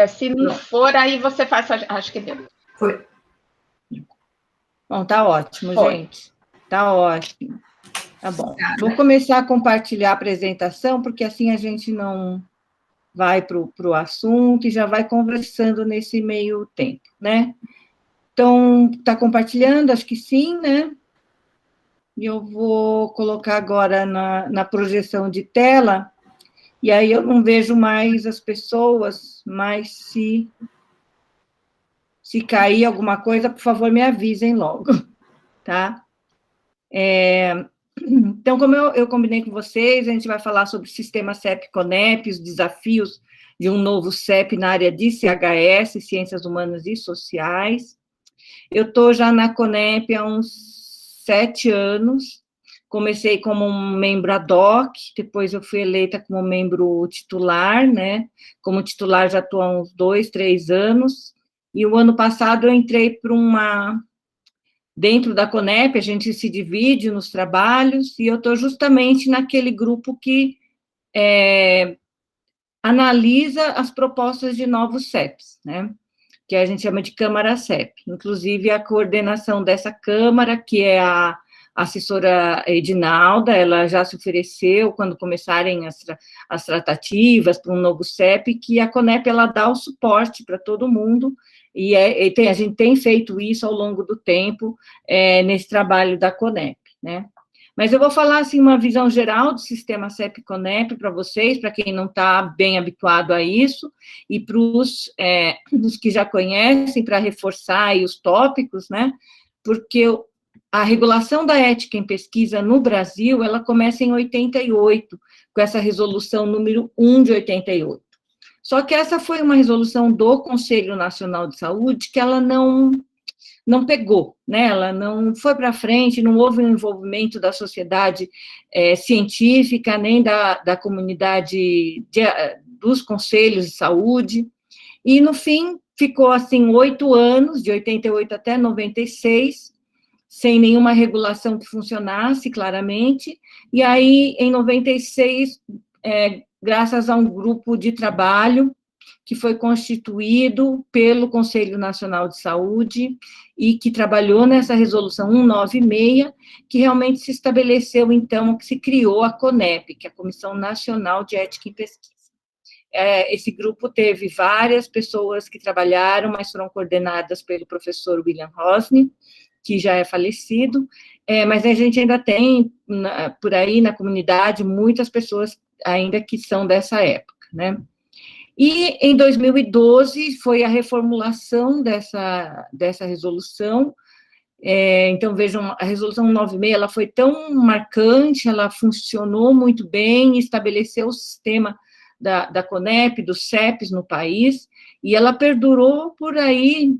Se não for, aí você faz, acho que deu. Foi. Bom, tá ótimo, gente. Tá ótimo. Tá bom. Vou começar a compartilhar a apresentação, porque assim a gente não vai para o assunto e já vai conversando nesse meio tempo, né? Então, está compartilhando? Acho que sim, né? E eu vou colocar agora na projeção de tela, e aí eu não vejo mais as pessoas, mas se cair alguma coisa, por favor, me avisem logo, tá? Então, como eu combinei com vocês, a gente vai falar sobre o sistema CEP-CONEP, os desafios de um novo CEP na área de CHS, Ciências Humanas e Sociais. Eu estou já na CONEP há uns 7 anos, comecei como um membro ad hoc, depois eu fui eleita como membro titular, né? Como titular já estou há uns 2, 3 anos, e o ano passado eu entrei para dentro da CONEP, a gente se divide nos trabalhos, e eu estou justamente naquele grupo que analisa as propostas de novos CEPs, né? Que a gente chama de Câmara CEP. Inclusive, a coordenação dessa Câmara, que é a assessora Edinalda, ela já se ofereceu, quando começarem as tratativas para um novo CEP, que a CONEP, ela dá o suporte para todo mundo, e a gente tem feito isso ao longo do tempo, nesse trabalho da CONEP, né? Mas eu vou falar, assim, uma visão geral do sistema CEP-CONEP para vocês, para quem não está bem habituado a isso, e para os que já conhecem, para reforçar aí os tópicos, né? Porque a regulação da ética em pesquisa no Brasil, ela começa em 88, com essa resolução número 1 de 88. Só que essa foi uma resolução do Conselho Nacional de Saúde que ela não pegou, né? Ela não foi para frente, não houve um envolvimento da sociedade científica, nem da comunidade dos conselhos de saúde, e, no fim, ficou, assim, 8 anos, de 88 até 96, sem nenhuma regulação que funcionasse claramente, e aí, em 96, graças a um grupo de trabalho que foi constituído pelo Conselho Nacional de Saúde e que trabalhou nessa resolução 196, que realmente se estabeleceu, então, que se criou a CONEP, que é a Comissão Nacional de Ética em Pesquisa. Esse grupo teve várias pessoas que trabalharam, mas foram coordenadas pelo professor William Rosny, que já é falecido, mas a gente ainda tem, por aí na comunidade, muitas pessoas ainda que são dessa época, né? E, em 2012, foi a reformulação dessa resolução. Então, vejam, a resolução 196, ela foi tão marcante, ela funcionou muito bem, estabeleceu o sistema da CONEP, dos CEPs no país, e ela perdurou por aí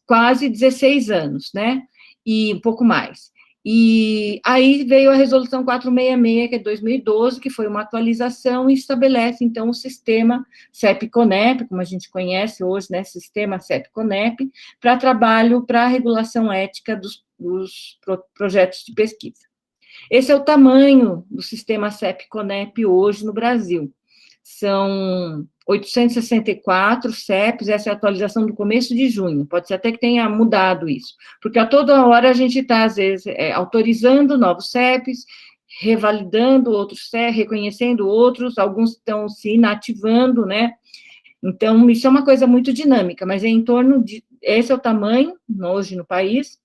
quase 16 anos, né? E um pouco mais. E aí veio a resolução 466, que é de 2012, que foi uma atualização e estabelece, então, o sistema CEP-CONEP, como a gente conhece hoje, né, sistema CEP-CONEP, para trabalho para a regulação ética dos projetos de pesquisa. Esse é o tamanho do sistema CEP-CONEP hoje no Brasil. São 864 CEPs, essa é a atualização do começo de junho, pode ser até que tenha mudado isso, porque a toda hora a gente está, às vezes, autorizando novos CEPs, revalidando outros CEPs, reconhecendo outros, alguns estão se inativando, né? Então, isso é uma coisa muito dinâmica, mas é em torno de... Esse é o tamanho, hoje, no país.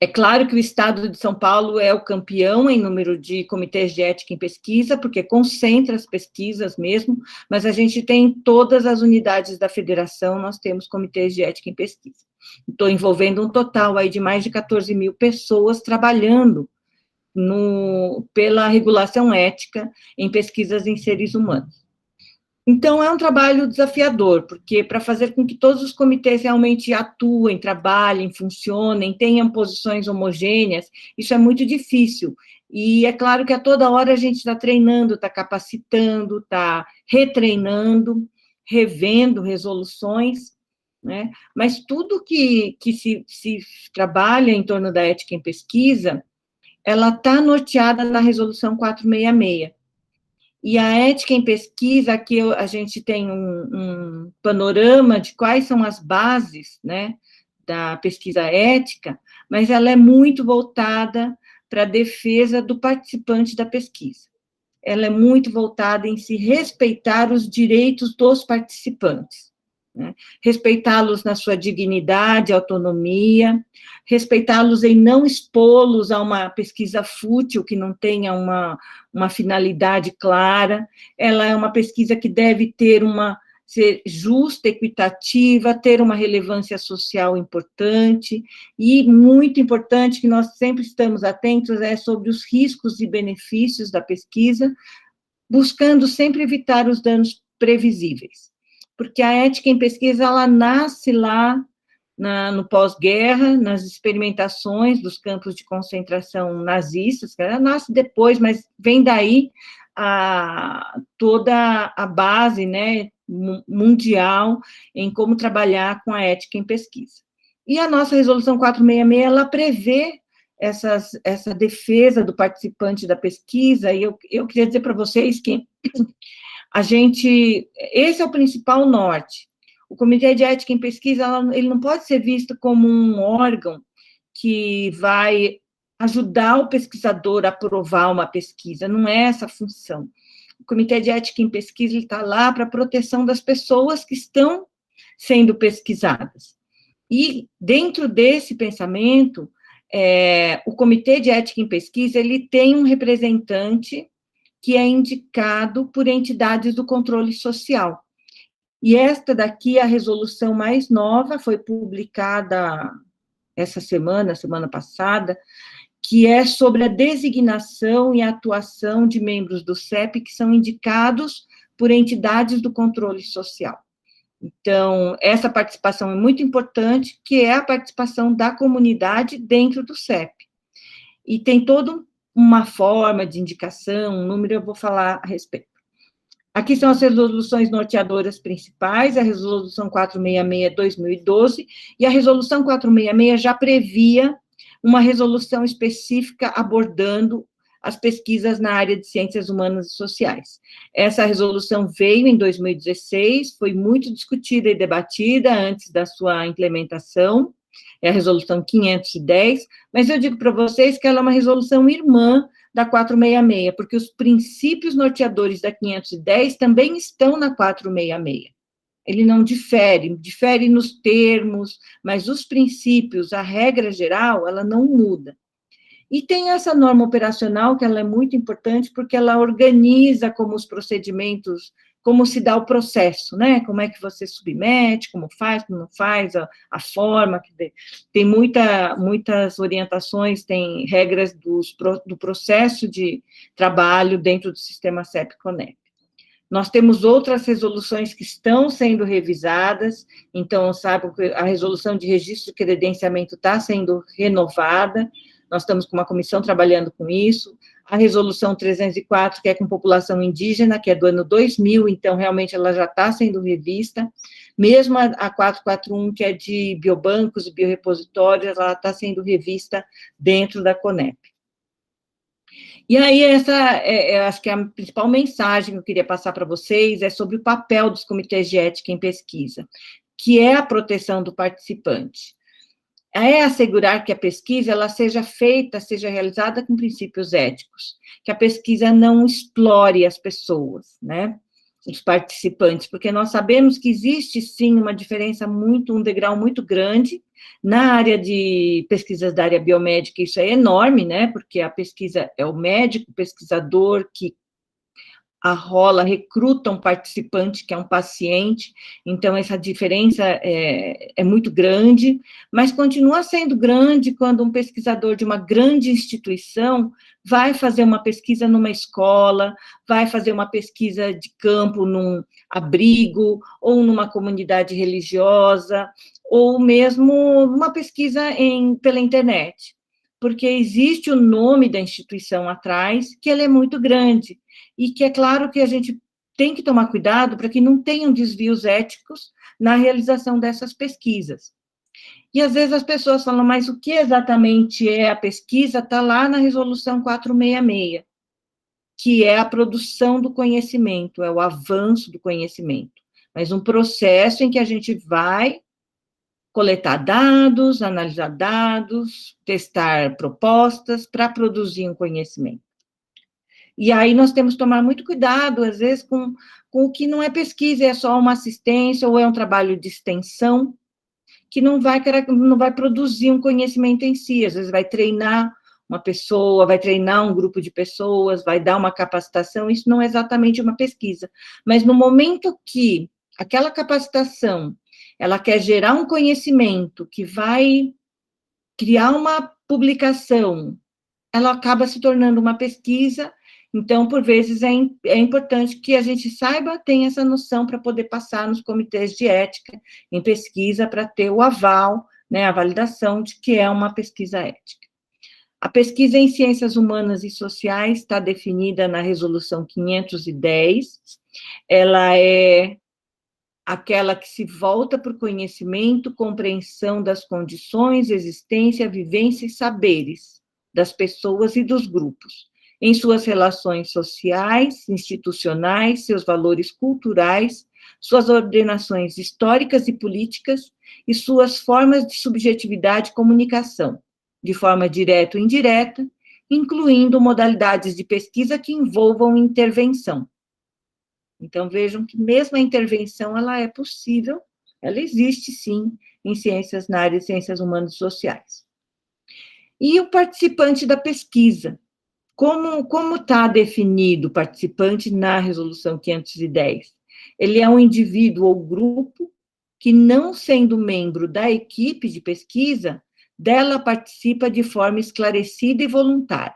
É claro que o Estado de São Paulo é o campeão em número de comitês de ética em pesquisa, porque concentra as pesquisas mesmo, mas a gente tem em todas as unidades da federação, nós temos comitês de ética em pesquisa. Estou envolvendo um total aí de mais de 14 mil pessoas trabalhando pela regulação ética em pesquisas em seres humanos. Então, é um trabalho desafiador, porque para fazer com que todos os comitês realmente atuem, trabalhem, funcionem, tenham posições homogêneas, isso é muito difícil. E é claro que a toda hora a gente está treinando, está capacitando, está retreinando, revendo resoluções, né? Mas tudo que se trabalha em torno da ética em pesquisa, ela está norteada na resolução 466. E a ética em pesquisa, aqui a gente tem um panorama de quais são as bases, né, da pesquisa ética, mas ela é muito voltada para a defesa do participante da pesquisa. Ela é muito voltada em se respeitar os direitos dos participantes, né? Respeitá-los na sua dignidade, autonomia, respeitá-los em não expô-los a uma pesquisa fútil que não tenha uma finalidade clara. Ela é uma pesquisa que deve ser justa, equitativa, ter uma relevância social importante, e muito importante, que nós sempre estamos atentos, é sobre os riscos e benefícios da pesquisa, buscando sempre evitar os danos previsíveis. Porque a ética em pesquisa, ela nasce lá no pós-guerra, nas experimentações dos campos de concentração nazistas, que ela nasce depois, mas vem daí toda a base, né, mundial em como trabalhar com a ética em pesquisa. E a nossa resolução 466, ela prevê essa defesa do participante da pesquisa, e eu queria dizer para vocês que esse é o principal norte. O Comitê de Ética em Pesquisa, ele não pode ser visto como um órgão que vai ajudar o pesquisador a aprovar uma pesquisa, não é essa a função. O Comitê de Ética em Pesquisa está lá para a proteção das pessoas que estão sendo pesquisadas. E, dentro desse pensamento, o Comitê de Ética em Pesquisa, ele tem um representante que é indicado por entidades do controle social. E esta daqui, a resolução mais nova, foi publicada essa semana passada, que é sobre a designação e atuação de membros do CEP que são indicados por entidades do controle social. Então, essa participação é muito importante, que é a participação da comunidade dentro do CEP. E tem toda uma forma de indicação, um número, eu vou falar a respeito. Aqui são as resoluções norteadoras principais, a resolução 466/2012, e a resolução 466 já previa uma resolução específica abordando as pesquisas na área de ciências humanas e sociais. Essa resolução veio em 2016, foi muito discutida e debatida antes da sua implementação, é a resolução 510, mas eu digo para vocês que ela é uma resolução irmã da 466, porque os princípios norteadores da 510 também estão na 466. Ele não difere nos termos, mas os princípios, a regra geral, ela não muda. E tem essa norma operacional, que ela é muito importante, porque ela organiza como os procedimentos, como se dá o processo, né? Como é que você submete, como não faz, a forma, tem muitas orientações, tem regras do processo de trabalho dentro do sistema CEP-CONEP. Nós temos outras resoluções que estão sendo revisadas, então, sabe, a resolução de registro de credenciamento está sendo renovada, nós estamos com uma comissão trabalhando com isso, a resolução 304, que é com população indígena, que é do ano 2000, então, realmente, ela já está sendo revista, mesmo a 441, que é de biobancos e biorepositórios, ela está sendo revista dentro da CONEP. E aí, acho que a principal mensagem que eu queria passar para vocês é sobre o papel dos comitês de ética em pesquisa, que é a proteção do participante. É assegurar que a pesquisa ela seja realizada com princípios éticos, que a pesquisa não explore as pessoas, né, os participantes, porque nós sabemos que existe, sim, uma diferença um degrau muito grande na área de pesquisas da área biomédica, isso é enorme, né, porque a pesquisa é o médico, o pesquisador que recruta um participante que é um paciente, então essa diferença é muito grande, mas continua sendo grande quando um pesquisador de uma grande instituição vai fazer uma pesquisa numa escola, vai fazer uma pesquisa de campo num abrigo, ou numa comunidade religiosa, ou mesmo uma pesquisa pela internet, porque existe o nome da instituição atrás, que ele é muito grande, e que é claro que a gente tem que tomar cuidado para que não tenham desvios éticos na realização dessas pesquisas. E, às vezes, as pessoas falam, mas o que exatamente é a pesquisa? Está lá na resolução 466. que é a produção do conhecimento, é o avanço do conhecimento, mas um processo em que a gente vai coletar dados, analisar dados, testar propostas para produzir um conhecimento. E aí nós temos que tomar muito cuidado, às vezes, com o que não é pesquisa, é só uma assistência ou é um trabalho de extensão, que não vai produzir um conhecimento em si, às vezes vai treinar uma pessoa, vai treinar um grupo de pessoas, vai dar uma capacitação, isso não é exatamente uma pesquisa. Mas no momento que aquela capacitação, ela quer gerar um conhecimento que vai criar uma publicação, ela acaba se tornando uma pesquisa. Então, por vezes, é importante que a gente saiba, tenha essa noção para poder passar nos comitês de ética em pesquisa, para ter o aval, né, a validação de que é uma pesquisa ética. A pesquisa em ciências humanas e sociais está definida na Resolução 510, ela é aquela que se volta para o conhecimento, compreensão das condições, existência, vivência e saberes das pessoas e dos grupos, em suas relações sociais, institucionais, seus valores culturais, suas ordenações históricas e políticas e suas formas de subjetividade e comunicação, de forma direta ou indireta, incluindo modalidades de pesquisa que envolvam intervenção. Então, vejam que mesmo a intervenção, ela é possível, ela existe, sim, em ciências, na área de ciências humanas e sociais. E o participante da pesquisa, como está definido o participante na Resolução 510? Ele é um indivíduo ou grupo que, não sendo membro da equipe de pesquisa, dela participa de forma esclarecida e voluntária,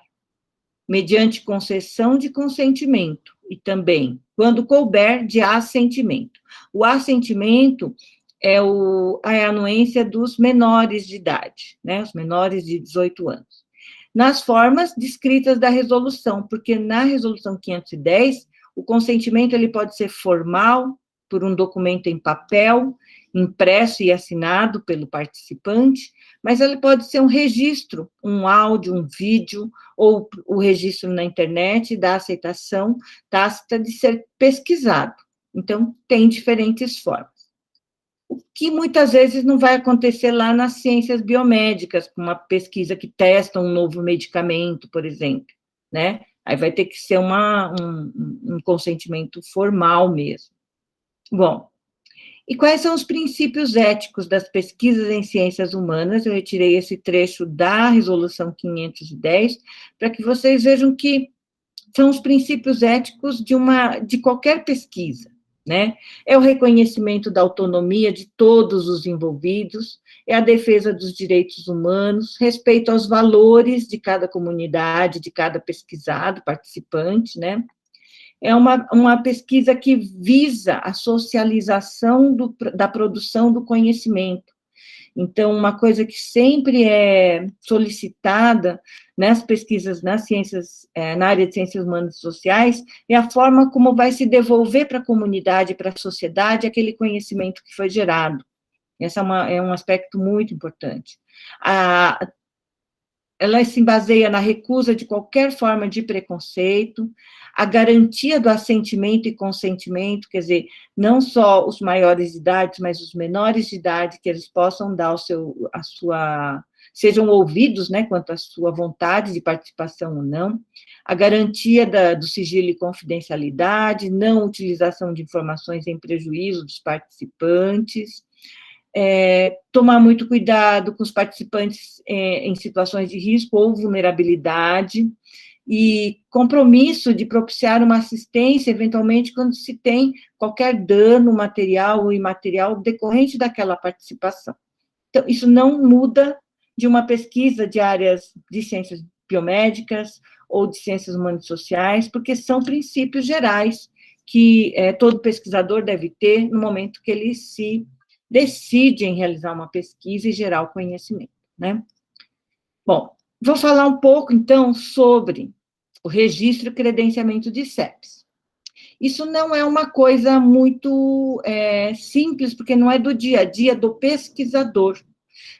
mediante concessão de consentimento, e também, quando couber, de assentimento. O assentimento é a anuência dos menores de idade, né, os menores de 18 anos. Nas formas descritas da resolução, porque na resolução 510, o consentimento ele pode ser formal, por um documento em papel, impresso e assinado pelo participante, mas ele pode ser um registro, um áudio, um vídeo, ou o registro na internet da aceitação tácita de ser pesquisado. Então, tem diferentes formas. O que muitas vezes não vai acontecer lá nas ciências biomédicas, com uma pesquisa que testa um novo medicamento, por exemplo, né? Aí vai ter que ser um consentimento formal mesmo. Bom, e quais são os princípios éticos das pesquisas em ciências humanas? Eu retirei esse trecho da Resolução 510, para que vocês vejam que são os princípios éticos de qualquer pesquisa, né? É o reconhecimento da autonomia de todos os envolvidos, é a defesa dos direitos humanos, respeito aos valores de cada comunidade, de cada pesquisado, participante, né? É uma pesquisa que visa a socialização da produção do conhecimento. Então, uma coisa que sempre é solicitada nas pesquisas nas ciências, na área de ciências humanas e sociais, é a forma como vai se devolver para a comunidade, para a sociedade, aquele conhecimento que foi gerado. Esse é um aspecto muito importante. Ela se baseia na recusa de qualquer forma de preconceito, a garantia do assentimento e consentimento, quer dizer, não só os maiores de idade, mas os menores de idade, que eles possam dar sejam ouvidos, né, quanto à sua vontade de participação ou não, a garantia do sigilo e confidencialidade, não utilização de informações em prejuízo dos participantes, tomar muito cuidado com os participantes em situações de risco ou vulnerabilidade, e compromisso de propiciar uma assistência, eventualmente, quando se tem qualquer dano material ou imaterial decorrente daquela participação. Então, isso não muda de uma pesquisa de áreas de ciências biomédicas ou de ciências humanas e sociais, porque são princípios gerais que todo pesquisador deve ter no momento que ele se decide em realizar uma pesquisa e gerar o conhecimento, né? Bom, vou falar um pouco, então, sobre o registro e credenciamento de CEPs. Isso não é uma coisa muito simples, porque não é do dia a dia do pesquisador,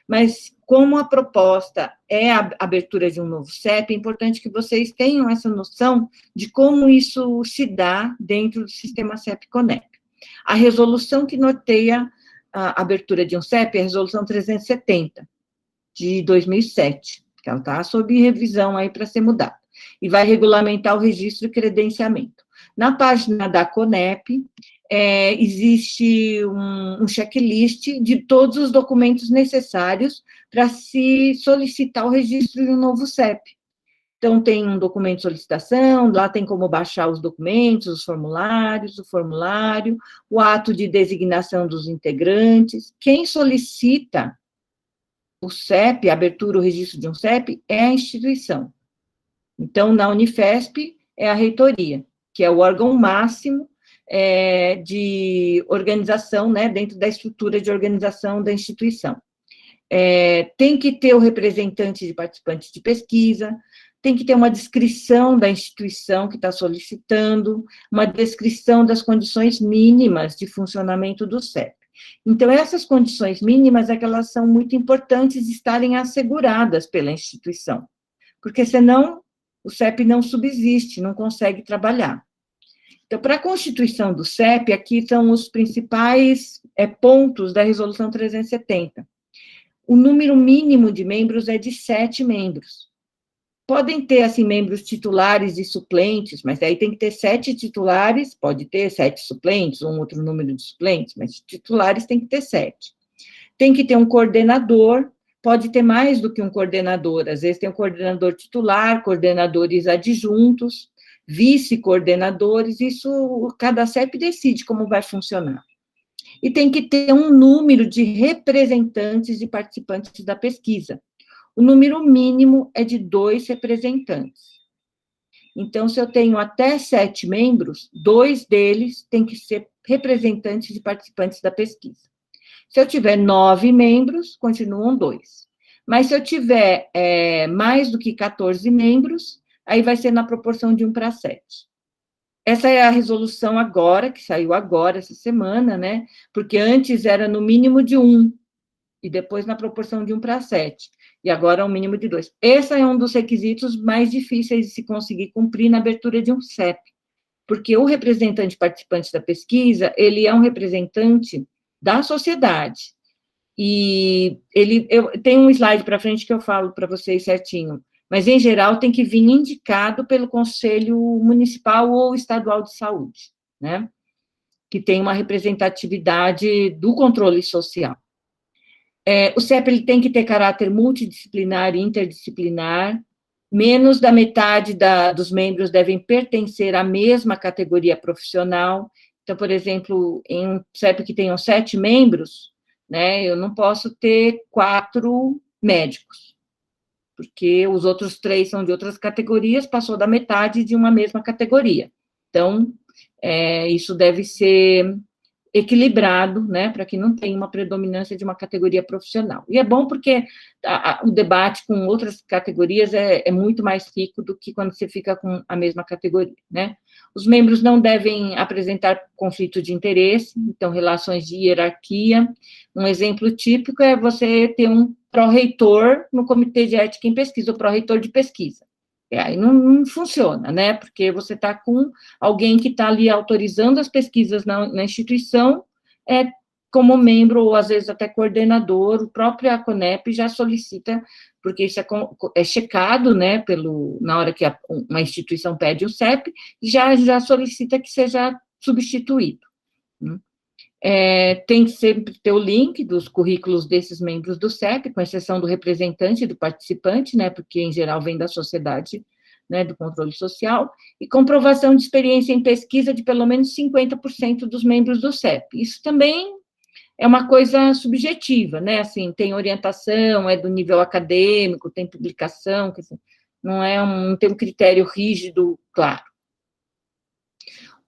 mas como a proposta é a abertura de um novo CEP, é importante que vocês tenham essa noção de como isso se dá dentro do sistema CEP-CONEP. A resolução que norteia a abertura de um CEP é a Resolução 370, de 2007, que ela está sob revisão aí para ser mudada, e vai regulamentar o registro e credenciamento. Na página da CONEP, existe um checklist de todos os documentos necessários para se solicitar o registro de um novo CEP. Então, tem um documento de solicitação, lá tem como baixar os documentos, os formulários, o formulário, o ato de designação dos integrantes. Quem solicita o CEP, a abertura, o registro de um CEP, é a instituição. Então, na Unifesp, é a reitoria, que é o órgão máximo de organização, né, dentro da estrutura de organização da instituição. Tem que ter o representante de participantes de pesquisa, tem que ter uma descrição da instituição que está solicitando, uma descrição das condições mínimas de funcionamento do CEP. Então, essas condições mínimas é que elas são muito importantes estarem asseguradas pela instituição, porque senão o CEP não subsiste, não consegue trabalhar. Então, para a constituição do CEP, aqui são os principais pontos da Resolução 370. O número mínimo de membros é de 7 membros. Podem ter, assim, membros titulares e suplentes, mas aí tem que ter 7 titulares, pode ter 7 suplentes, um outro número de suplentes, mas titulares tem que ter 7. Tem que ter um coordenador, pode ter mais do que um coordenador, às vezes tem um coordenador titular, coordenadores adjuntos, vice-coordenadores, isso cada CEP decide como vai funcionar. E tem que ter um número de representantes e participantes da pesquisa. O número mínimo é de 2 representantes. Então, se eu tenho até 7 membros, 2 deles têm que ser representantes e participantes da pesquisa. Se eu tiver 9 membros, continuam 2. Mas se eu tiver mais do que 14 membros, aí vai ser na proporção de 1:7. Essa é a resolução agora, que saiu agora, essa semana, né? Porque antes era no mínimo de 1, e depois na proporção de 1:7. E agora é um mínimo de 2. Esse é um dos requisitos mais difíceis de se conseguir cumprir na abertura de um CEP, porque o representante participante da pesquisa, ele é um representante da sociedade, e tem um slide para frente que eu falo para vocês certinho, mas, em geral, tem que vir indicado pelo Conselho Municipal ou Estadual de Saúde, né, que tem uma representatividade do controle social. O CEP ele tem que ter caráter multidisciplinar e interdisciplinar, menos da metade dos membros devem pertencer à mesma categoria profissional. Então, por exemplo, em um CEP que tenham 7 membros, né, eu não posso ter 4 médicos, porque os outros 3 são de outras categorias, passou da metade de uma mesma categoria. Então, isso deve ser equilibrado, né, para que não tenha uma predominância de uma categoria profissional. E é bom porque o debate com outras categorias é muito mais rico do que quando você fica com a mesma categoria, né. Os membros não devem apresentar conflito de interesse, então, relações de hierarquia. Um exemplo típico é você ter um pró-reitor no Comitê de Ética em Pesquisa, o pró-reitor de pesquisa. Aí não funciona, né? Porque você está com alguém que está ali autorizando as pesquisas na instituição, como membro, ou às vezes até coordenador, o próprio CONEP já solicita, porque isso é checado, né, na hora que uma instituição pede o CEP, e já solicita que seja substituído. Tem que sempre ter o link dos currículos desses membros do CEP, com exceção do representante e do participante, né, porque, em geral, vem da sociedade, né, do controle social, e comprovação de experiência em pesquisa de pelo menos 50% dos membros do CEP. Isso também é uma coisa subjetiva, né, assim, tem orientação, é do nível acadêmico, tem publicação, quer dizer, não tem um critério rígido, claro.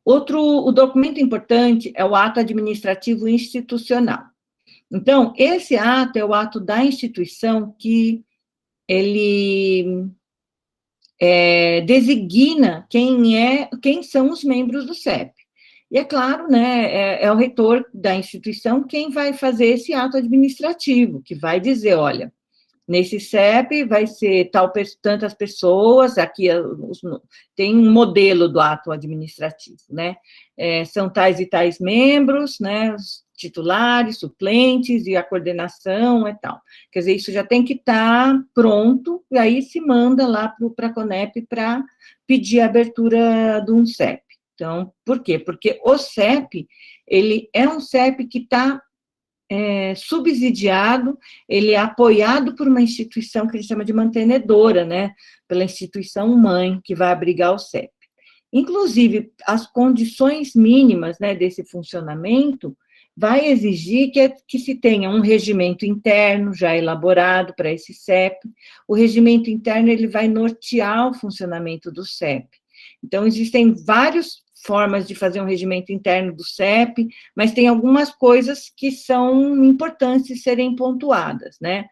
O documento importante é o ato administrativo institucional. Então, esse ato é o ato da instituição que ele designa quem são os membros do CEP. E é claro, né, é o reitor da instituição quem vai fazer esse ato administrativo, que vai dizer, olha, nesse CEP vai ser tantas pessoas, aqui tem um modelo do ato administrativo, né? São tais e tais membros, né? Os titulares, suplentes e a coordenação e tal. Quer dizer, isso já tem que estar pronto, e aí se manda lá para a Conep para pedir a abertura de um CEP. Então, por quê? Porque o CEP, ele é um CEP que está subsidiado, ele é apoiado por uma instituição que a gente chama de mantenedora, né? Pela instituição mãe que vai abrigar o CEP. Inclusive, as condições mínimas, né, desse funcionamento vai exigir que se tenha um regimento interno já elaborado para esse CEP. O regimento interno ele vai nortear o funcionamento do CEP. Então, existem várias formas de fazer um regimento interno do CEP, mas tem algumas coisas que são importantes de serem pontuadas, né?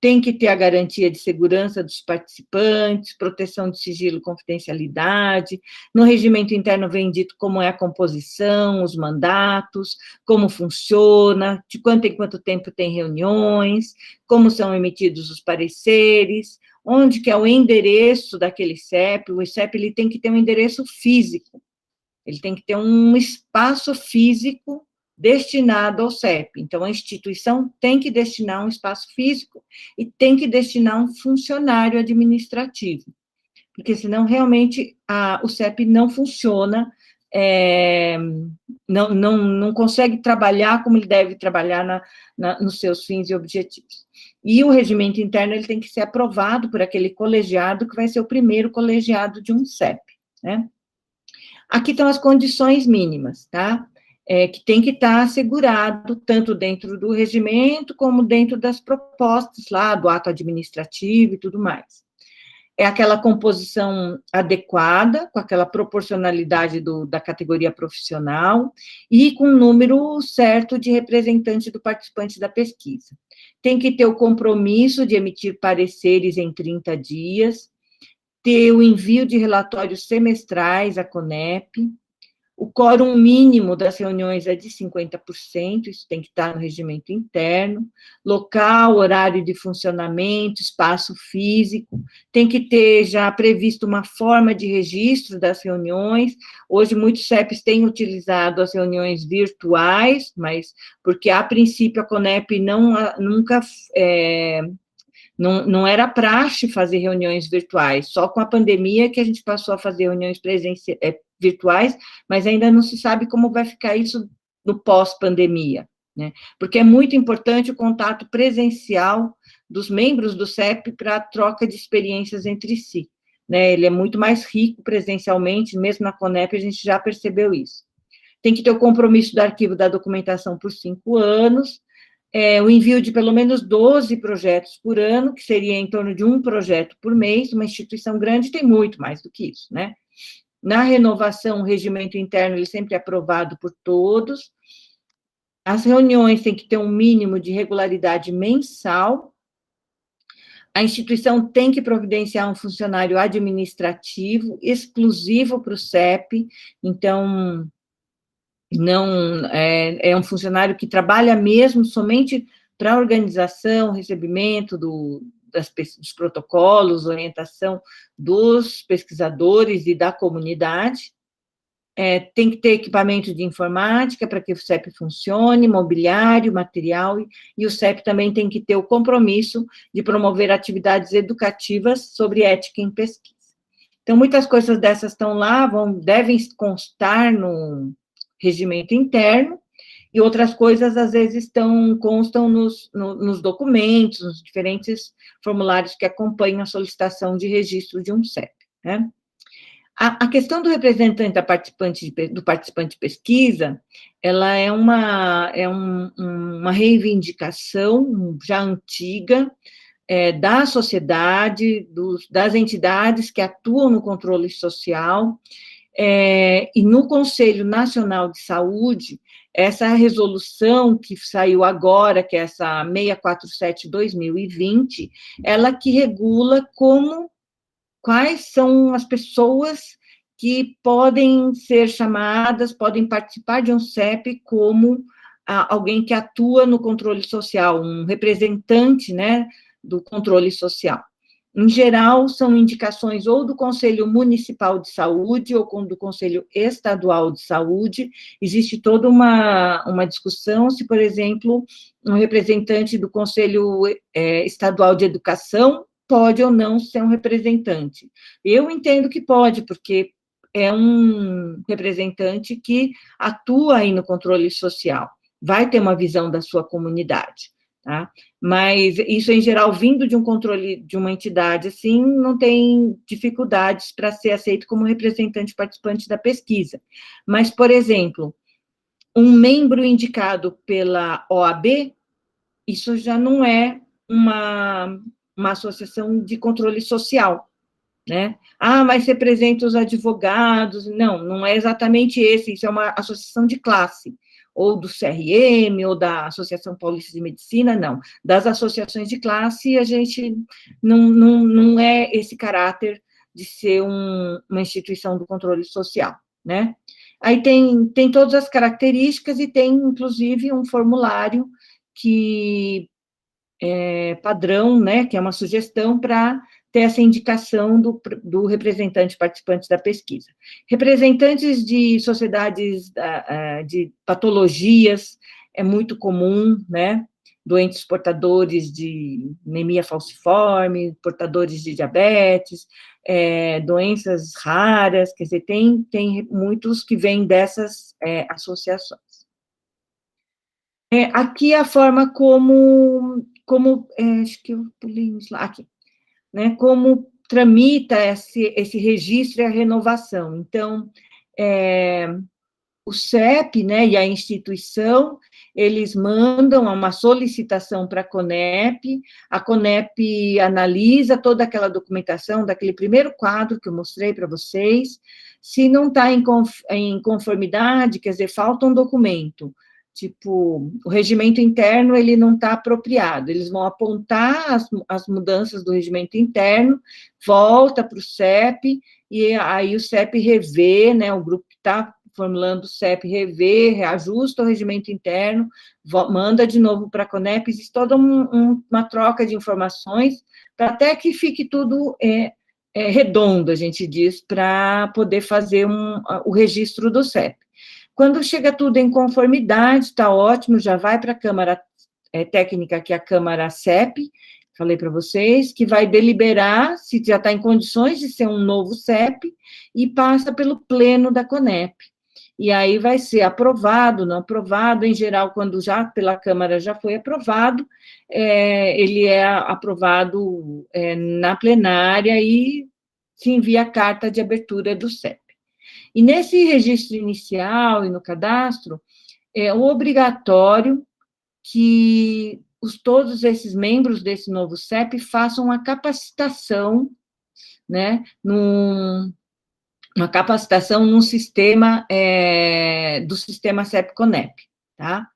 Tem que ter a garantia de segurança dos participantes, proteção de sigilo e confidencialidade. No regimento interno vem dito como é a composição, os mandatos, como funciona, de quanto em quanto tempo tem reuniões, como são emitidos os pareceres, onde que é o endereço daquele CEP. O CEP ele tem que ter um endereço físico, ele tem que ter um espaço físico destinado ao CEP. Então, a instituição tem que destinar um espaço físico e tem que destinar um funcionário administrativo, porque senão, realmente, o CEP não funciona, não consegue trabalhar como ele deve trabalhar nos seus fins e objetivos. E o regimento interno ele tem que ser aprovado por aquele colegiado, que vai ser o primeiro colegiado de um CEP, né? Aqui estão as condições mínimas, tá? Que tem que estar assegurado, tanto dentro do regimento, como dentro das propostas lá, do ato administrativo e tudo mais. É aquela composição adequada, com aquela proporcionalidade da categoria profissional, e com o número certo de representante do participante da pesquisa. Tem que ter o compromisso de emitir pareceres em 30 dias, ter o envio de relatórios semestrais à Conep, o quórum mínimo das reuniões é de 50%, isso tem que estar no regimento interno, local, horário de funcionamento, espaço físico, tem que ter já previsto uma forma de registro das reuniões. Hoje, muitos CEPs têm utilizado as reuniões virtuais, mas porque, a princípio, a Conep nunca não era praxe fazer reuniões virtuais, só com a pandemia que a gente passou a fazer reuniões virtuais, mas ainda não se sabe como vai ficar isso no pós-pandemia, né? Porque é muito importante o contato presencial dos membros do CEP para a troca de experiências entre si, né? Ele é muito mais rico presencialmente, mesmo na Conep a gente já percebeu isso. Tem que ter o compromisso do arquivo da documentação por 5 anos, o envio de pelo menos 12 projetos por ano, que seria em torno de um projeto por mês. Uma instituição grande tem muito mais do que isso, né? Na renovação, o regimento interno, ele sempre é aprovado por todos. As reuniões têm que ter um mínimo de regularidade mensal. A instituição tem que providenciar um funcionário administrativo exclusivo para o CEP, então, não é um funcionário que trabalha mesmo somente para a organização, recebimento dos protocolos, orientação dos pesquisadores e da comunidade. Tem que ter equipamento de informática para que o CEP funcione, mobiliário, material, e o CEP também tem que ter o compromisso de promover atividades educativas sobre ética em pesquisa. Então, muitas coisas dessas estão lá, devem constar no regimento interno, e outras coisas, às vezes, constam nos documentos, nos diferentes formulários que acompanham a solicitação de registro de um CEP, né? A questão do representante do participante de pesquisa, ela é uma reivindicação já antiga da sociedade, das entidades que atuam no controle social, e no Conselho Nacional de Saúde, essa resolução que saiu agora, que é essa 647/2020, ela que regula quais são as pessoas que podem ser chamadas, podem participar de um CEP como alguém que atua no controle social, um representante, né, do controle social. Em geral, são indicações ou do Conselho Municipal de Saúde ou do Conselho Estadual de Saúde. Existe toda uma discussão se, por exemplo, um representante do Conselho Estadual de Educação pode ou não ser um representante. Eu entendo que pode, porque é um representante que atua aí no controle social, vai ter uma visão da sua comunidade. Tá? Mas isso, em geral, vindo de um controle de uma entidade, assim, não tem dificuldades para ser aceito como representante participante da pesquisa. Mas, por exemplo, um membro indicado pela OAB, isso já não é uma associação de controle social, né? Ah, mas representa os advogados. Não, não é exatamente esse, isso é uma associação de classe, ou do CRM, ou da Associação Paulista de Medicina, não. Das associações de classe, a gente não é esse caráter de ser uma instituição do controle social, né? Aí tem todas as características e tem, inclusive, um formulário que é padrão, né, que é uma sugestão para ter essa indicação do representante participante da pesquisa. Representantes de sociedades de patologias é muito comum, né, doentes portadores de anemia falciforme, portadores de diabetes, doenças raras, quer dizer, tem muitos que vêm dessas associações. Aqui a forma como acho que eu pulei um slide aqui, né, como tramita esse registro e a renovação. Então, o CEP, né, e a instituição, eles mandam uma solicitação para a CONEP analisa toda aquela documentação daquele primeiro quadro que eu mostrei para vocês, se não está em conformidade, quer dizer, falta um documento, tipo, o regimento interno, ele não está apropriado, eles vão apontar as mudanças do regimento interno, volta para o CEP, e aí o CEP revê, né, o grupo que está formulando o CEP revê, reajusta o regimento interno, manda de novo para a CONEP, existe toda uma troca de informações, para até que fique tudo redondo, a gente diz, para poder fazer o registro do CEP. Quando chega tudo em conformidade, está ótimo, já vai para a Câmara Técnica, que é a Câmara CEP, falei para vocês, que vai deliberar se já está em condições de ser um novo CEP, e passa pelo pleno da CONEP. E aí vai ser aprovado, não aprovado, em geral, quando já pela Câmara já foi aprovado, ele é aprovado na plenária e se envia a carta de abertura do CEP. E nesse registro inicial e no cadastro, é obrigatório que todos esses membros desse novo CEP façam uma capacitação, né, uma capacitação num sistema, do sistema CEP-CONEP, tá?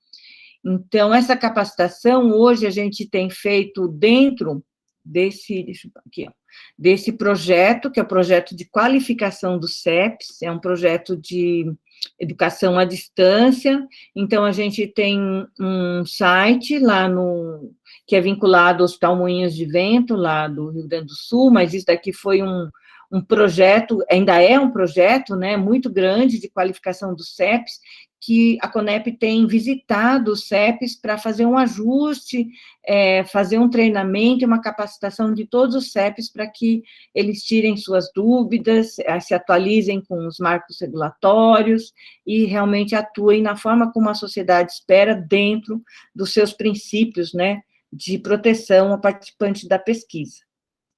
Então, essa capacitação, hoje, a gente tem feito dentro desse projeto, que é o projeto de qualificação do CEPs, é um projeto de educação à distância. Então, a gente tem um site lá que é vinculado ao Hospital Moinhos de Vento, lá do Rio Grande do Sul, mas isso daqui foi um projeto, ainda é um projeto, né, muito grande de qualificação dos CEPs, que a CONEP tem visitado os CEPs para fazer um ajuste, fazer um treinamento e uma capacitação de todos os CEPs para que eles tirem suas dúvidas, se atualizem com os marcos regulatórios e realmente atuem na forma como a sociedade espera dentro dos seus princípios, né, de proteção ao participante da pesquisa.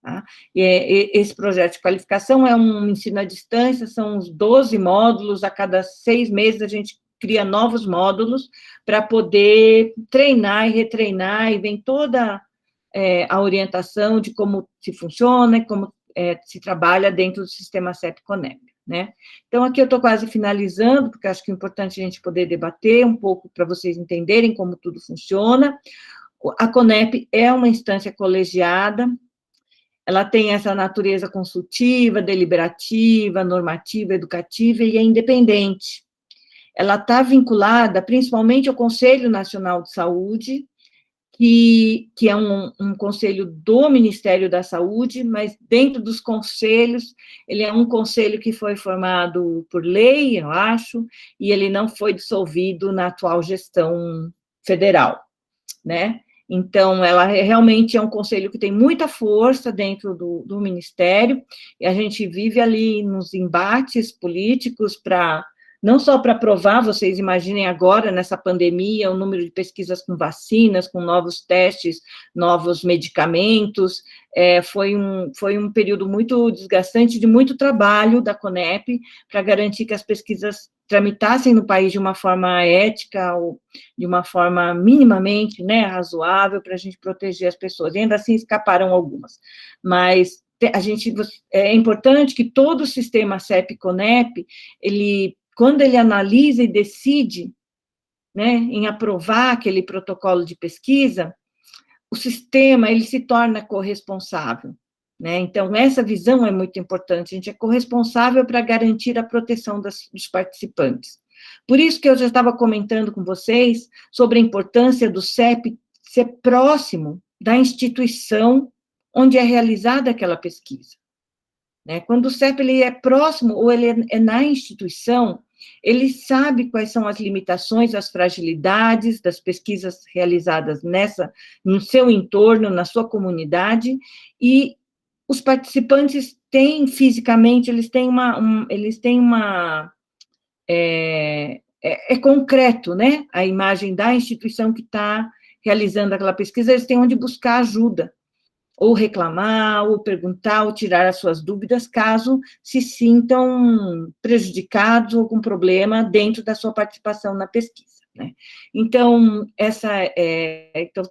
Tá? Esse projeto de qualificação é um ensino à distância, são uns 12 módulos, a cada 6 meses a gente cria novos módulos para poder treinar e retreinar, e vem toda a orientação de como se funciona, como se trabalha dentro do sistema CEP-CONEP, né? Então, aqui eu estou quase finalizando, porque acho que é importante a gente poder debater um pouco para vocês entenderem como tudo funciona. A CONEP é uma instância colegiada, ela tem essa natureza consultiva, deliberativa, normativa, educativa, e é independente. ela está vinculada principalmente ao Conselho Nacional de Saúde, que é um conselho do Ministério da Saúde, mas dentro dos conselhos, ele é um conselho que foi formado por lei, eu acho, e ele não foi dissolvido na atual gestão federal, né? Então, ela realmente é um conselho que tem muita força dentro do Ministério, e a gente vive ali nos embates políticos para não só para provar, vocês imaginem agora, nessa pandemia, o número de pesquisas com vacinas, com novos testes, novos medicamentos, foi um período muito desgastante, de muito trabalho da CONEP, para garantir que as pesquisas tramitassem no país de uma forma ética, ou de uma forma minimamente, né, razoável, para a gente proteger as pessoas, e ainda assim escaparam algumas, mas é importante que todo o sistema CEP-CONEP, quando ele analisa e decide, né, em aprovar aquele protocolo de pesquisa, o sistema, ele se torna corresponsável, né? Então, essa visão é muito importante, a gente é corresponsável para garantir a proteção dos participantes. Por isso que eu já estava comentando com vocês sobre a importância do CEP ser próximo da instituição onde é realizada aquela pesquisa, né? Quando o CEP ele é próximo, ou ele é na instituição, ele sabe quais são as limitações, as fragilidades das pesquisas realizadas no seu entorno, na sua comunidade, e os participantes têm, fisicamente, eles têm é concreto, né, a imagem da instituição que está realizando aquela pesquisa, eles têm onde buscar ajuda, ou reclamar, ou perguntar, ou tirar as suas dúvidas, caso se sintam prejudicados ou com problema dentro da sua participação na pesquisa, né? Então,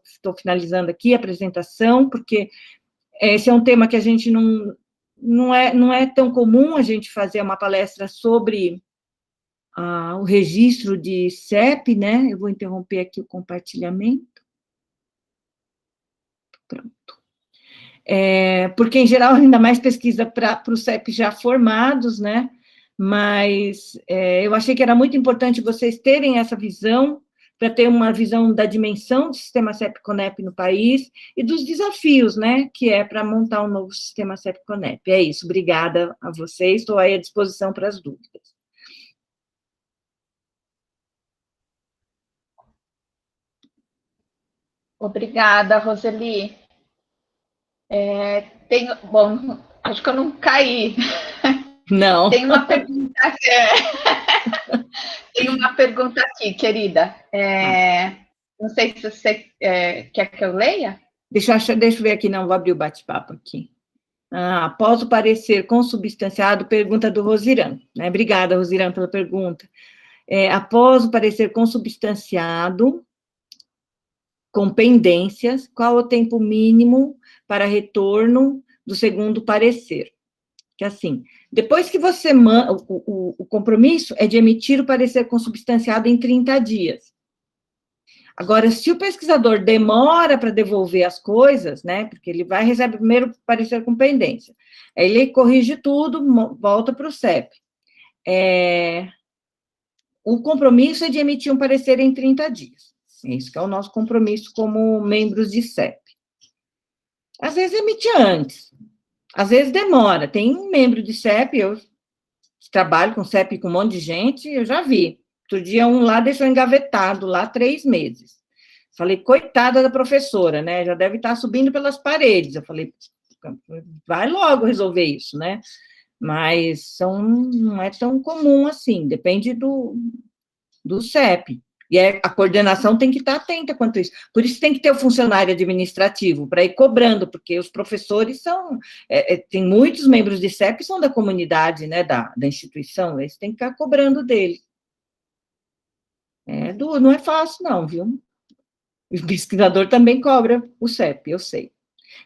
estou finalizando aqui a apresentação, porque esse é um tema que a gente não é tão comum a gente fazer uma palestra sobre o registro de CEP, né? Eu vou interromper aqui o compartilhamento. Pronto. Porque, em geral, ainda mais pesquisa para os CEP já formados, né? Mas eu achei que era muito importante vocês terem essa visão, para ter uma visão da dimensão do sistema CEP-CONEP no país e dos desafios, né, que é para montar um novo sistema CEP-CONEP. É isso, obrigada a vocês, estou aí à disposição para as dúvidas. Obrigada, Roseli. Bom, acho que eu não caí. Não. Tem uma pergunta tem uma pergunta aqui, querida. Não sei se você quer que eu leia? Deixa eu ver aqui, não, vou abrir o bate-papo aqui. Após o parecer consubstanciado, pergunta do Rosiran, né? Obrigada, Rosiran, pela pergunta. Após o parecer consubstanciado, com pendências, qual o tempo mínimo para retorno do segundo parecer? Que assim, depois que você o compromisso é de emitir o parecer consubstanciado em 30 dias. Agora, se o pesquisador demora para devolver as coisas, né, porque ele recebe primeiro o parecer com pendência, aí ele corrige tudo, volta para o CEP. O compromisso é de emitir um parecer em 30 dias. Isso que é o nosso compromisso como membros de CEP. Às vezes emite antes, às vezes demora. Tem um membro de CEP, eu trabalho com CEP com um monte de gente, eu já vi. Outro dia um lá deixou engavetado, lá 3 meses. Falei, coitada da professora, né? Já deve estar subindo pelas paredes. Eu falei, vai logo resolver isso, né? Mas não é tão comum assim, depende do CEP. E a coordenação tem que estar atenta quanto a isso. Por isso tem que ter o funcionário administrativo, para ir cobrando, porque os professores tem muitos membros de CEP que são da comunidade, né, da instituição, eles têm que ficar cobrando dele. Não é fácil, não, viu? O pesquisador também cobra o CEP, eu sei.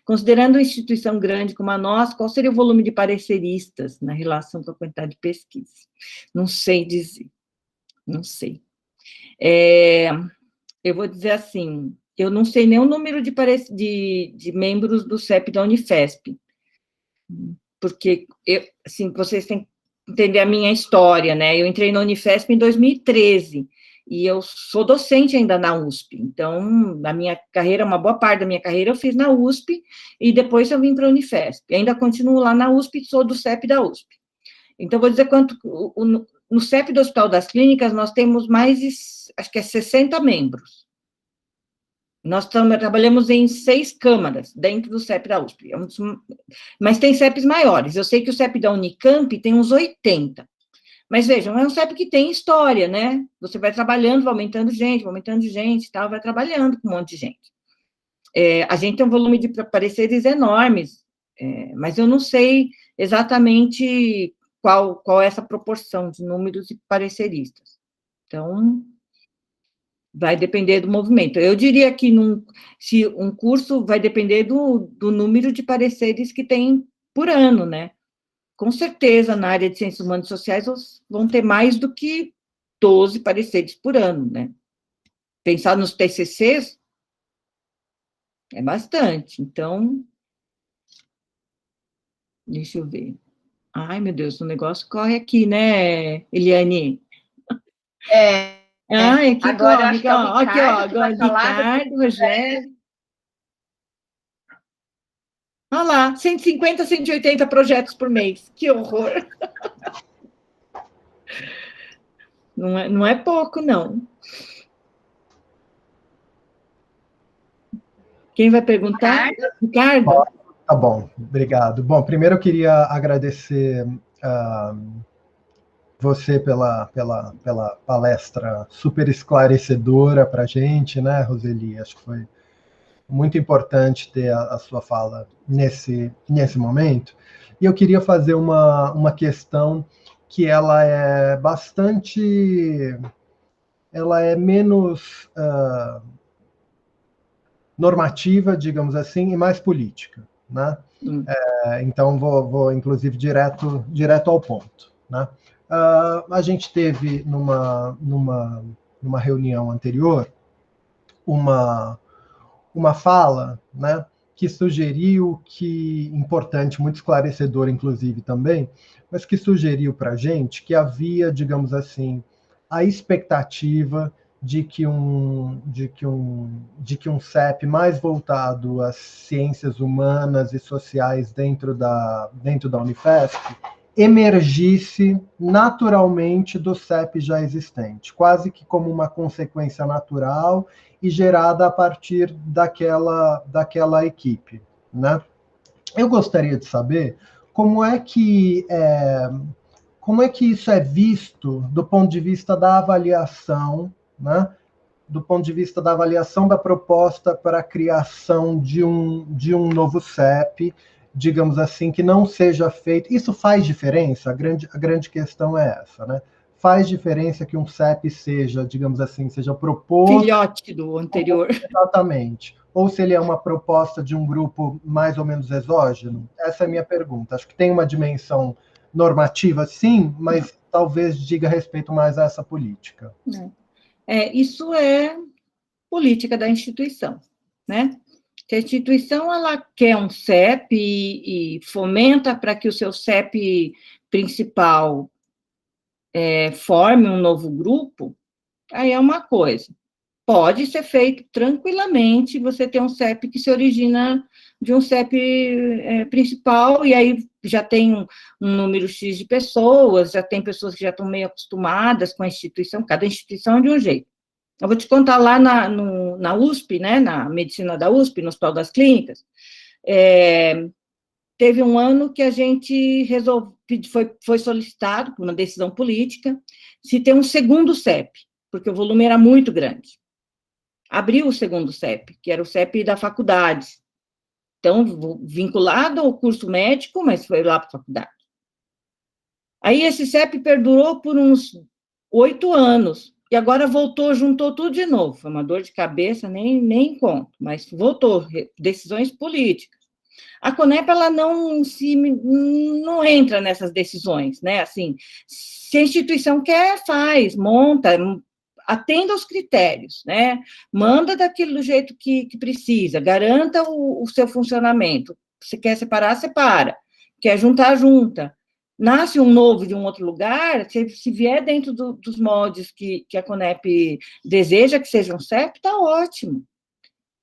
Considerando uma instituição grande como a nossa, qual seria o volume de pareceristas na relação com a quantidade de pesquisa? Não sei dizer, não sei. Eu vou dizer assim, eu não sei nem o número de membros do CEP da Unifesp, porque, assim, vocês têm que entender a minha história, né? Eu entrei na Unifesp em 2013, e eu sou docente ainda na USP, então, a minha carreira, uma boa parte da minha carreira eu fiz na USP, e depois eu vim para a Unifesp. E ainda continuo lá na USP, sou do CEP da USP. Então, vou dizer quanto, no CEP do Hospital das Clínicas, nós temos mais, acho que é 60 membros. Nós trabalhamos em 6 câmaras, dentro do CEP da USP, mas tem CEPs maiores. Eu sei que o CEP da Unicamp tem uns 80. Mas vejam, é um CEP que tem história, né? Você vai trabalhando, vai aumentando gente, tal, vai trabalhando com um monte de gente. A gente tem um volume de pareceres enormes, mas eu não sei exatamente qual é essa proporção de números de pareceristas. Então, vai depender do movimento. Eu diria que se um curso vai depender do número de pareceres que tem por ano, né? Com certeza, na área de ciências humanas e sociais, vão ter mais do que 12 pareceres por ano, né? Pensar nos TCCs é bastante. Então, deixa eu ver. Ai, meu Deus, o negócio corre aqui, né, Eliane? Ai, aqui agora eu corre, acho que é o aqui, ó, Ricardo que vai falar. Ricardo, Rogério. Olha lá, 150, 180 projetos por mês. Que horror. Não é pouco, não. Quem vai perguntar? Ricardo? Tá bom, obrigado. Bom, primeiro eu queria agradecer você pela palestra super esclarecedora para a gente, né, Roseli? Acho que foi muito importante ter a sua fala nesse momento. E eu queria fazer uma questão que ela é bastante... Ela é menos normativa, digamos assim, e mais política, né? Então, vou inclusive, direto ao ponto, né? A gente teve, numa reunião anterior, uma fala, né, que sugeriu importante, muito esclarecedor, inclusive, também, mas que sugeriu para a gente que havia, digamos assim, a expectativa de que um CEP mais voltado às ciências humanas e sociais dentro da Unifesp emergisse naturalmente do CEP já existente, quase que como uma consequência natural e gerada a partir daquela equipe, né? Eu gostaria de saber como é que isso é visto do ponto de vista da avaliação, né? Do ponto de vista da avaliação da proposta para a criação de um novo CEP, digamos assim, que não seja feito... Isso faz diferença? A grande questão é essa, né? Faz diferença que um CEP seja, digamos assim, seja proposto... Filhote do anterior. Exatamente. Ou se ele é uma proposta de um grupo mais ou menos exógeno? Essa é a minha pergunta. Acho que tem uma dimensão normativa, sim, mas talvez diga respeito mais a essa política. Isso é política da instituição, né? Se a instituição ela quer um CEP e fomenta para que o seu CEP principal forme um novo grupo, aí é uma coisa. Pode ser feito tranquilamente, você tem um CEP que se origina de um CEP principal, e aí já tem um número X de pessoas, já tem pessoas que já estão meio acostumadas com a instituição, cada instituição é de um jeito. Eu vou te contar lá na USP, né, na medicina da USP, no Hospital das Clínicas, teve um ano que a gente foi solicitado, por uma decisão política, se ter um segundo CEP, porque o volume era muito grande. Abriu o segundo CEP, que era o CEP da faculdade. Então, vinculado ao curso médico, mas foi lá para a faculdade. Aí esse CEP perdurou por uns 8 anos, e agora voltou, juntou tudo de novo. Foi uma dor de cabeça, nem conto, mas voltou, decisões políticas. A CONEP, ela não entra nessas decisões, né? Assim, se a instituição quer, faz, monta, atenda aos critérios, né? Manda daquilo do jeito que precisa, garanta o seu funcionamento. Se quer separar, separa. Quer juntar, junta. nasce um novo de um outro lugar, se vier dentro dos moldes que a Conep deseja que seja um CEP, está ótimo,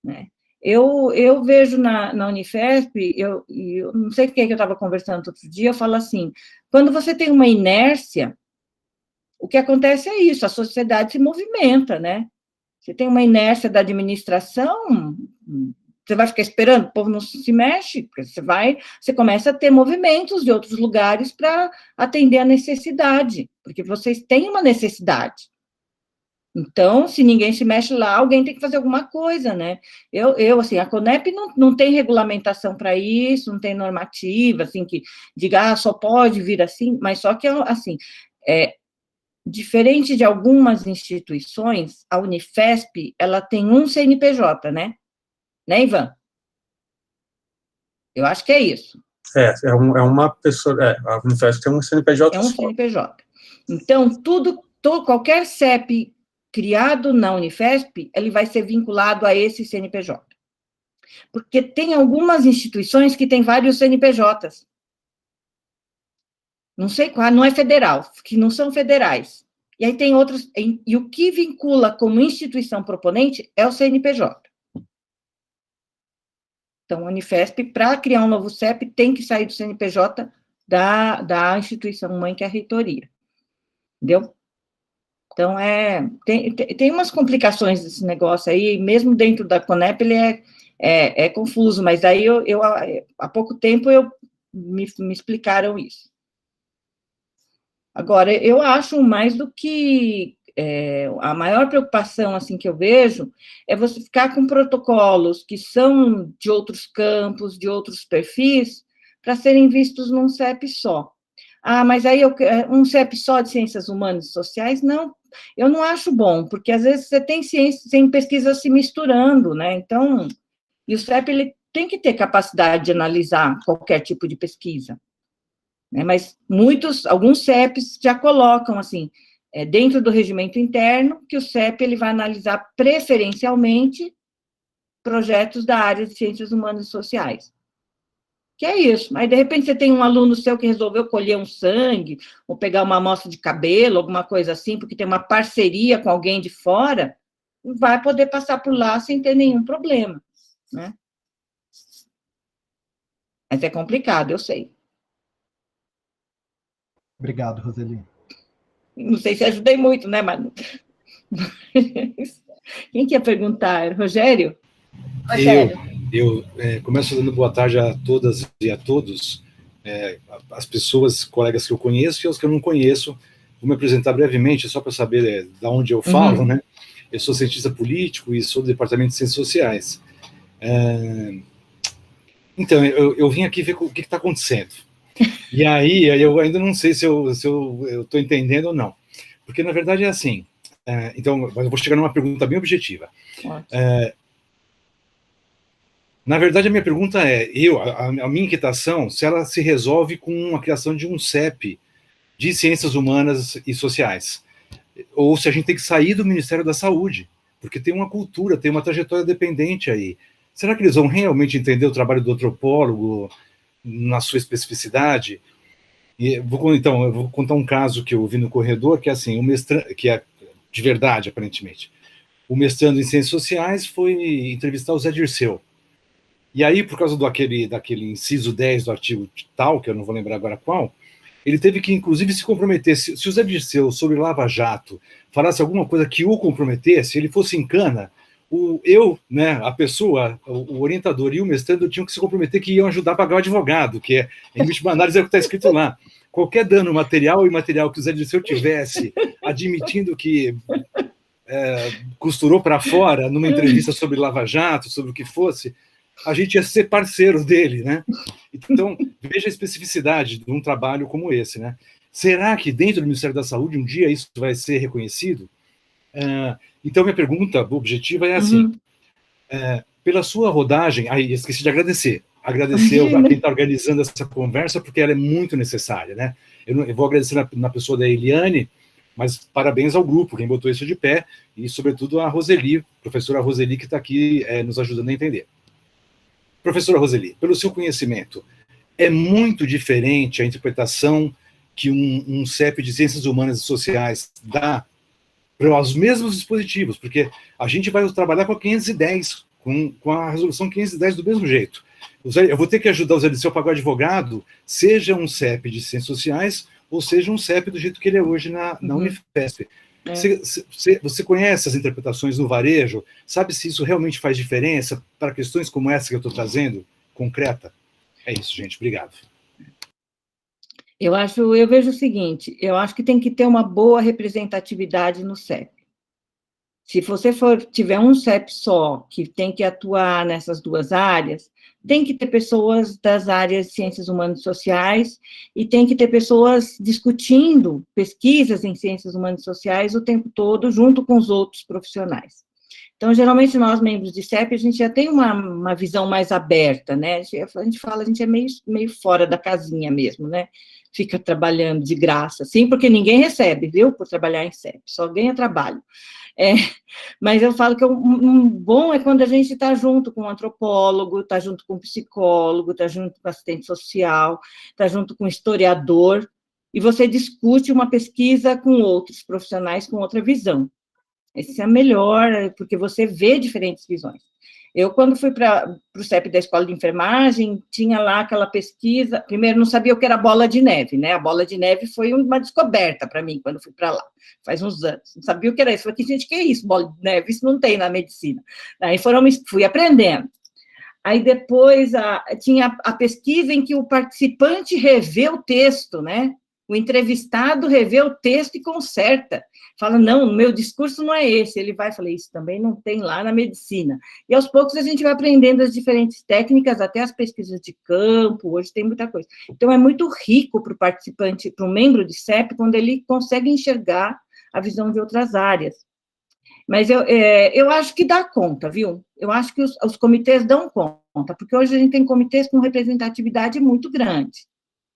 né? Eu vejo na Unifesp, eu não sei com quem que eu estava conversando outro dia, eu falo assim, quando você tem uma inércia, o que acontece é isso, a sociedade se movimenta, né? Você tem uma inércia da administração, você vai ficar esperando, o povo não se mexe, porque você começa a ter movimentos de outros lugares para atender a necessidade, porque vocês têm uma necessidade. Então, se ninguém se mexe lá, alguém tem que fazer alguma coisa, né? Assim, a Conep não tem regulamentação para isso, não tem normativa, assim, que diga, só pode vir assim, mas só que, assim, diferente de algumas instituições, a Unifesp, ela tem um CNPJ, né? Né, Ivan? Eu acho que é isso. É uma pessoa, a Unifesp tem um CNPJ É um só. CNPJ. Então, qualquer CEP criado na Unifesp, ele vai ser vinculado a esse CNPJ. Porque tem algumas instituições que têm vários CNPJs. Não sei qual, não é federal, que não são federais. E aí tem outros, e o que vincula como instituição proponente é o CNPJ. Então, a Unifesp, para criar um novo CEP, tem que sair do CNPJ da instituição mãe, que é a reitoria. Entendeu? Então, tem umas complicações desse negócio aí, mesmo dentro da Conep, ele é confuso, mas aí há pouco tempo me explicaram isso. Agora, eu acho mais do que a maior preocupação assim que eu vejo é você ficar com protocolos que são de outros campos, de outros perfis, para serem vistos num CEP só. Mas aí um CEP só de ciências humanas e sociais, não, eu não acho bom, porque às vezes você tem ciência, tem pesquisa se misturando, né? Então, e o CEP ele tem que ter capacidade de analisar qualquer tipo de pesquisa, né? Mas alguns CEPs já colocam assim, dentro do regimento interno, que o CEP ele vai analisar preferencialmente projetos da área de ciências humanas e sociais. Que é isso. Aí, de repente, você tem um aluno seu que resolveu colher um sangue, ou pegar uma amostra de cabelo, alguma coisa assim, porque tem uma parceria com alguém de fora, vai poder passar por lá sem ter nenhum problema, né? Mas é complicado, eu sei. Obrigado, Roseli. Não sei se ajudei muito, né, Manu? Quem quer perguntar? Rogério? Rogério. Eu começo dando boa tarde a todas e a todos, as pessoas, colegas que eu conheço e os que eu não conheço. Vou me apresentar brevemente, só para saber de onde eu falo, né? Eu sou cientista político e sou do Departamento de Ciências Sociais. Então, eu vim aqui ver o que está acontecendo. E aí, eu ainda não sei se eu estou entendendo ou não. Porque, na verdade, é assim. Então, eu vou chegar numa pergunta bem objetiva. Na verdade, a minha pergunta é, a minha inquietação, se ela se resolve com a criação de um CEP de Ciências Humanas e Sociais, ou se a gente tem que sair do Ministério da Saúde, porque tem uma cultura, tem uma trajetória dependente aí. Será que eles vão realmente entender o trabalho do antropólogo na sua especificidade? Então, eu vou contar um caso que eu vi no corredor, que é assim, que é de verdade, aparentemente. O mestrando em Ciências Sociais foi entrevistar o Zé Dirceu. E aí, por causa daquele inciso 10 do artigo tal, que eu não vou lembrar agora qual, ele teve que, inclusive, se comprometer. Se o Zé Dirceu, sobre Lava Jato, falasse alguma coisa que o comprometesse, ele fosse em cana, né, a pessoa, o orientador e o mestrando tinham que se comprometer que iam ajudar a pagar o advogado, que em última análise é o que está escrito lá. Qualquer dano material e imaterial que o Zé Dirceu tivesse, admitindo que costurou para fora numa entrevista sobre Lava Jato, sobre o que fosse, a gente ia ser parceiro dele, né? Então, veja a especificidade de um trabalho como esse, né? Será que dentro do Ministério da Saúde um dia isso vai ser reconhecido? Então, minha pergunta objetiva é assim, pela sua rodagem, esqueci de agradecer a quem está organizando essa conversa, porque ela é muito necessária, né? Eu vou agradecer na pessoa da Eliane, mas parabéns ao grupo, quem botou isso de pé, e sobretudo a Roseli, professora Roseli, que está aqui nos ajudando a entender. Professora Roseli, pelo seu conhecimento, é muito diferente a interpretação que um CEP de Ciências Humanas e Sociais dá para os mesmos dispositivos, porque a gente vai trabalhar com a 510, com a resolução 510 do mesmo jeito. Eu vou ter que ajudar o Zé Dirceu a pagar o advogado, seja um CEP de Ciências Sociais, ou seja um CEP do jeito que ele é hoje na Unifesp. Você conhece as interpretações no varejo? Sabe se isso realmente faz diferença para questões como essa que eu estou trazendo, concreta? É isso, gente. Obrigado. Eu vejo o seguinte, eu acho que tem que ter uma boa representatividade no CEP. Se você tiver um CEP só, que tem que atuar nessas duas áreas, tem que ter pessoas das áreas de ciências humanas e sociais, e tem que ter pessoas discutindo pesquisas em ciências humanas e sociais o tempo todo, junto com os outros profissionais. Então, geralmente, nós, membros de CEP, a gente já tem uma visão mais aberta, né? A gente fala, a gente é meio fora da casinha mesmo, né? Fica trabalhando de graça, sim, porque ninguém recebe, viu, por trabalhar em CEP, só ganha trabalho. Mas eu falo que um bom é quando a gente está junto com um antropólogo, está junto com um psicólogo, está junto com assistente social, está junto com um historiador, e você discute uma pesquisa com outros profissionais com outra visão. Esse é melhor, porque você vê diferentes visões. Eu, quando fui para o CEP da Escola de Enfermagem, tinha lá aquela pesquisa, primeiro não sabia o que era bola de neve, né? A bola de neve foi uma descoberta para mim, quando fui para lá, faz uns anos. Não sabia o que era isso. Falei, gente, que é isso, bola de neve? Isso não tem na medicina. Aí fui aprendendo. Aí depois tinha a pesquisa em que o participante revê o texto, né? O entrevistado revê o texto e conserta. Fala, não, o meu discurso não é esse. Ele vai e fala, isso também não tem lá na medicina. E aos poucos a gente vai aprendendo as diferentes técnicas, até as pesquisas de campo, hoje tem muita coisa. Então, é muito rico para o participante, para o membro de CEP, quando ele consegue enxergar a visão de outras áreas. Mas eu acho que dá conta, viu? Eu acho que os comitês dão conta, porque hoje a gente tem comitês com representatividade muito grande.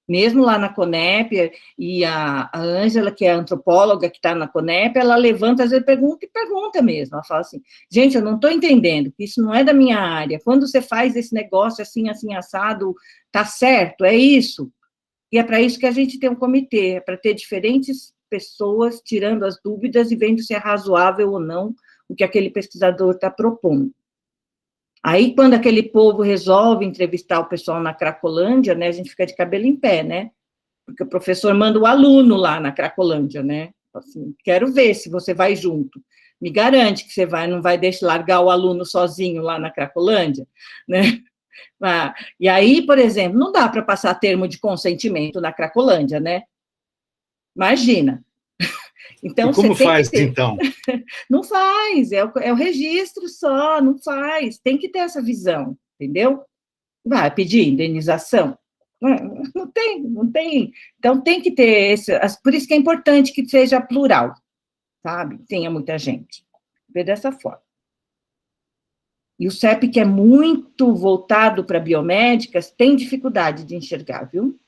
Mesmo lá na CONEP, e a Ângela, que é a antropóloga que está na CONEP, ela levanta, às vezes pergunta mesmo. Ela fala assim, gente, eu não estou entendendo, que isso não é da minha área. Quando você faz esse negócio assim, assim, assado, tá certo, é isso. E é para isso que a gente tem um comitê, é para ter diferentes pessoas tirando as dúvidas e vendo se é razoável ou não o que aquele pesquisador está propondo. Aí, quando aquele povo resolve entrevistar o pessoal na Cracolândia, né, a gente fica de cabelo em pé, né? Porque o professor manda o aluno lá na Cracolândia, né? Assim, quero ver se você vai junto. Me garante que você não vai deixar largar o aluno sozinho lá na Cracolândia, né? E aí, por exemplo, não dá para passar termo de consentimento na Cracolândia, né? Imagina. Então, e como faz, ter... então? Não faz, é o registro só, não faz, tem que ter essa visão, entendeu? Vai pedir indenização? Não tem. Então, tem que ter por isso que é importante que seja plural, sabe? Tenha muita gente. Vê dessa forma. E o CEP, que é muito voltado para biomédicas, tem dificuldade de enxergar, viu?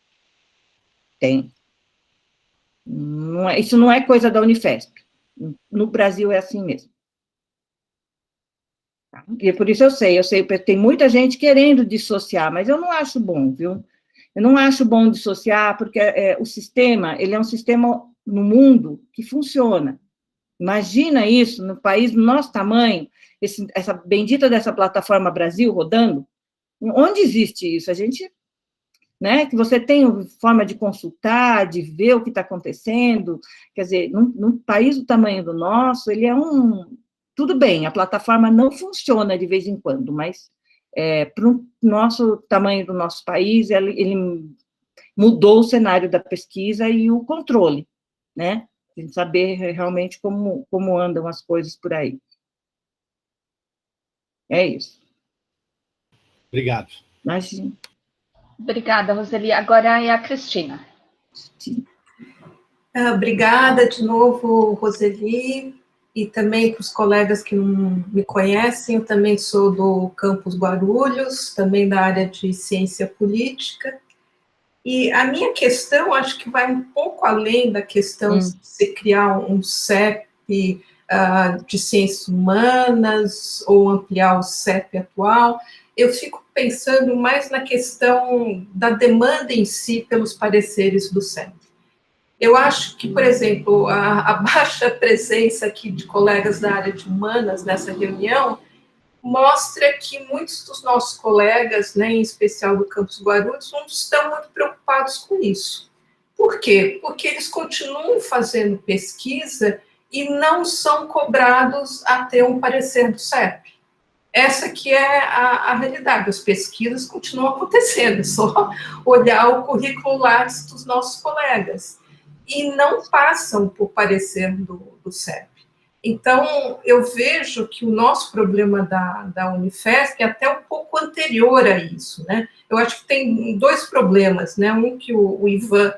Tem. Isso não é coisa da Unifesp. No Brasil é assim mesmo. E por isso eu sei, tem muita gente querendo dissociar, mas eu não acho bom, viu? Eu não acho bom dissociar, porque o sistema, ele é um sistema no mundo que funciona. Imagina isso, no país do nosso tamanho, essa bendita dessa plataforma Brasil rodando, onde existe isso? A gente... Né, que você tem forma de consultar, de ver o que está acontecendo, quer dizer, num país do tamanho do nosso, ele é tudo bem, a plataforma não funciona de vez em quando, mas para o nosso tamanho do nosso país, ele mudou o cenário da pesquisa e o controle, né, de saber realmente como andam as coisas por aí. É isso. Obrigado. Imagina. Obrigada, Roseli. Agora é a Cristina. Obrigada de novo, Roseli, e também para os colegas que não me conhecem, eu também sou do campus Guarulhos, também da área de ciência política, e a minha questão, acho que vai um pouco além da questão de se criar um CEP de ciências humanas, ou ampliar o CEP atual. Eu fico pensando mais na questão da demanda em si pelos pareceres do CEP. Eu acho que, por exemplo, a baixa presença aqui de colegas da área de humanas nessa reunião mostra que muitos dos nossos colegas, né, em especial do Campus Guarulhos, não estão muito preocupados com isso. Por quê? Porque eles continuam fazendo pesquisa e não são cobrados a ter um parecer do CEP. Essa que é a realidade, as pesquisas continuam acontecendo, é só olhar o currículo Lattes dos nossos colegas, e não passam por parecer do CEP. Então, eu vejo que o nosso problema da Unifesp é até um pouco anterior a isso, né? Eu acho que tem dois problemas, né? Um que o Ivan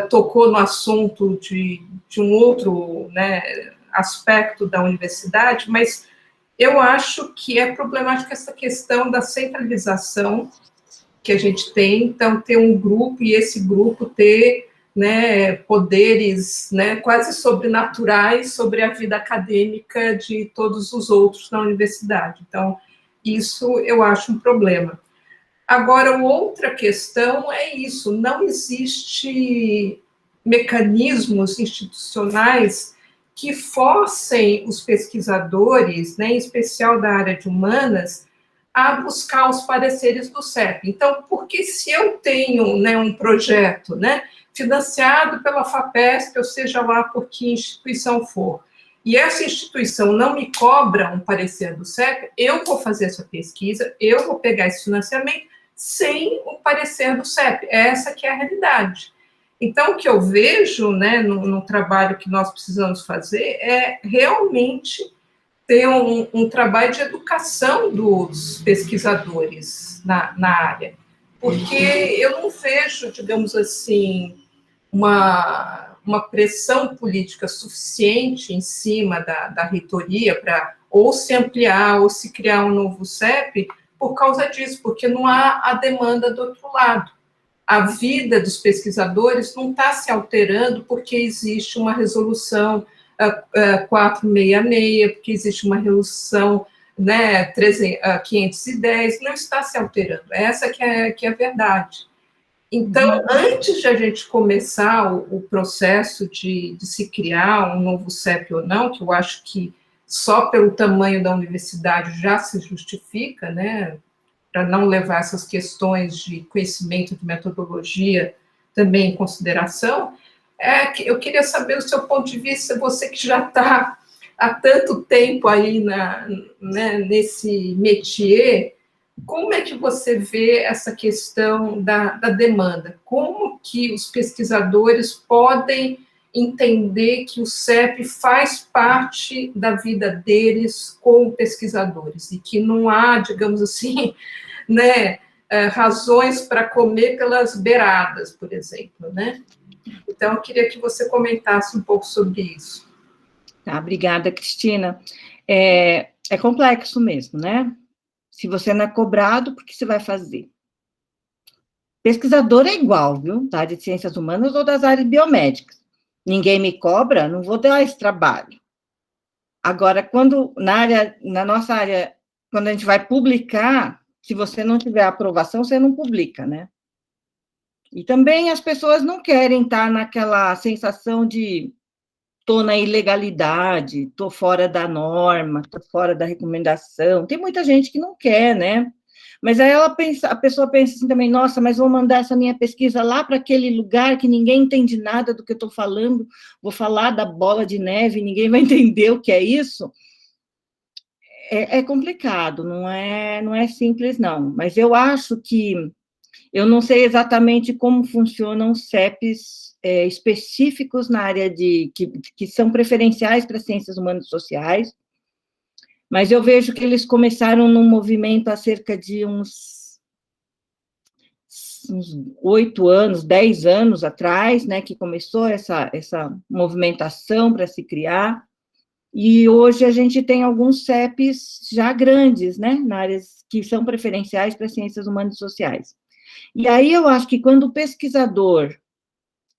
tocou no assunto de um outro, né, aspecto da universidade, mas eu acho que é problemática essa questão da centralização que a gente tem, então ter um grupo e esse grupo ter, né, poderes, né, quase sobrenaturais sobre a vida acadêmica de todos os outros na universidade. Então, isso eu acho um problema. Agora, outra questão é isso, não existe mecanismos institucionais que forcem os pesquisadores, né, em especial da área de humanas, a buscar os pareceres do CEP. Então, porque se eu tenho, né, um projeto, né, financiado pela FAPESP, ou seja lá por que instituição for, e essa instituição não me cobra um parecer do CEP, eu vou fazer essa pesquisa, eu vou pegar esse financiamento sem o parecer do CEP. Essa que é a realidade. Então, o que eu vejo, né, no trabalho que nós precisamos fazer é realmente ter um trabalho de educação dos pesquisadores na área, porque eu não vejo, digamos assim, uma pressão política suficiente em cima da reitoria para ou se ampliar ou se criar um novo CEP por causa disso, porque não há a demanda do outro lado. A vida dos pesquisadores não está se alterando porque existe uma resolução 466, porque existe uma resolução, né, 510, não está se alterando. Essa que é a verdade. Então, antes de a gente começar o processo de se criar um novo CEP ou não, que eu acho que só pelo tamanho da universidade já se justifica, né, para não levar essas questões de conhecimento de metodologia também em consideração, eu queria saber o seu ponto de vista, você que já está há tanto tempo aí né, nesse métier, como é que você vê essa questão da demanda? Como que os pesquisadores podem entender que o CEP faz parte da vida deles como pesquisadores e que não há, digamos assim, né, razões para comer pelas beiradas, por exemplo, né? Então, eu queria que você comentasse um pouco sobre isso. Tá, obrigada, Cristina. É complexo mesmo, né? Se você não é cobrado, por que você vai fazer? Pesquisador é igual, viu? Da área de ciências humanas ou das áreas biomédicas. Ninguém me cobra, não vou dar esse trabalho. Agora, quando na nossa área, quando a gente vai publicar, se você não tiver aprovação, você não publica, né? E também as pessoas não querem estar naquela sensação de estou na ilegalidade, estou fora da norma, estou fora da recomendação. Tem muita gente que não quer, né? Mas aí a pessoa pensa assim também, nossa, mas vou mandar essa minha pesquisa lá para aquele lugar que ninguém entende nada do que eu estou falando, vou falar da bola de neve, ninguém vai entender o que é isso. É complicado, não é simples, não. Mas eu acho que, eu não sei exatamente como funcionam CEPs específicos na área que são preferenciais para ciências humanas e sociais, mas eu vejo que eles começaram num movimento há cerca de uns 8 anos, 10 anos atrás, né, que começou essa movimentação para se criar, e hoje a gente tem alguns CEPs já grandes, né, na áreas que são preferenciais para ciências humanas e sociais. E aí eu acho que quando o pesquisador,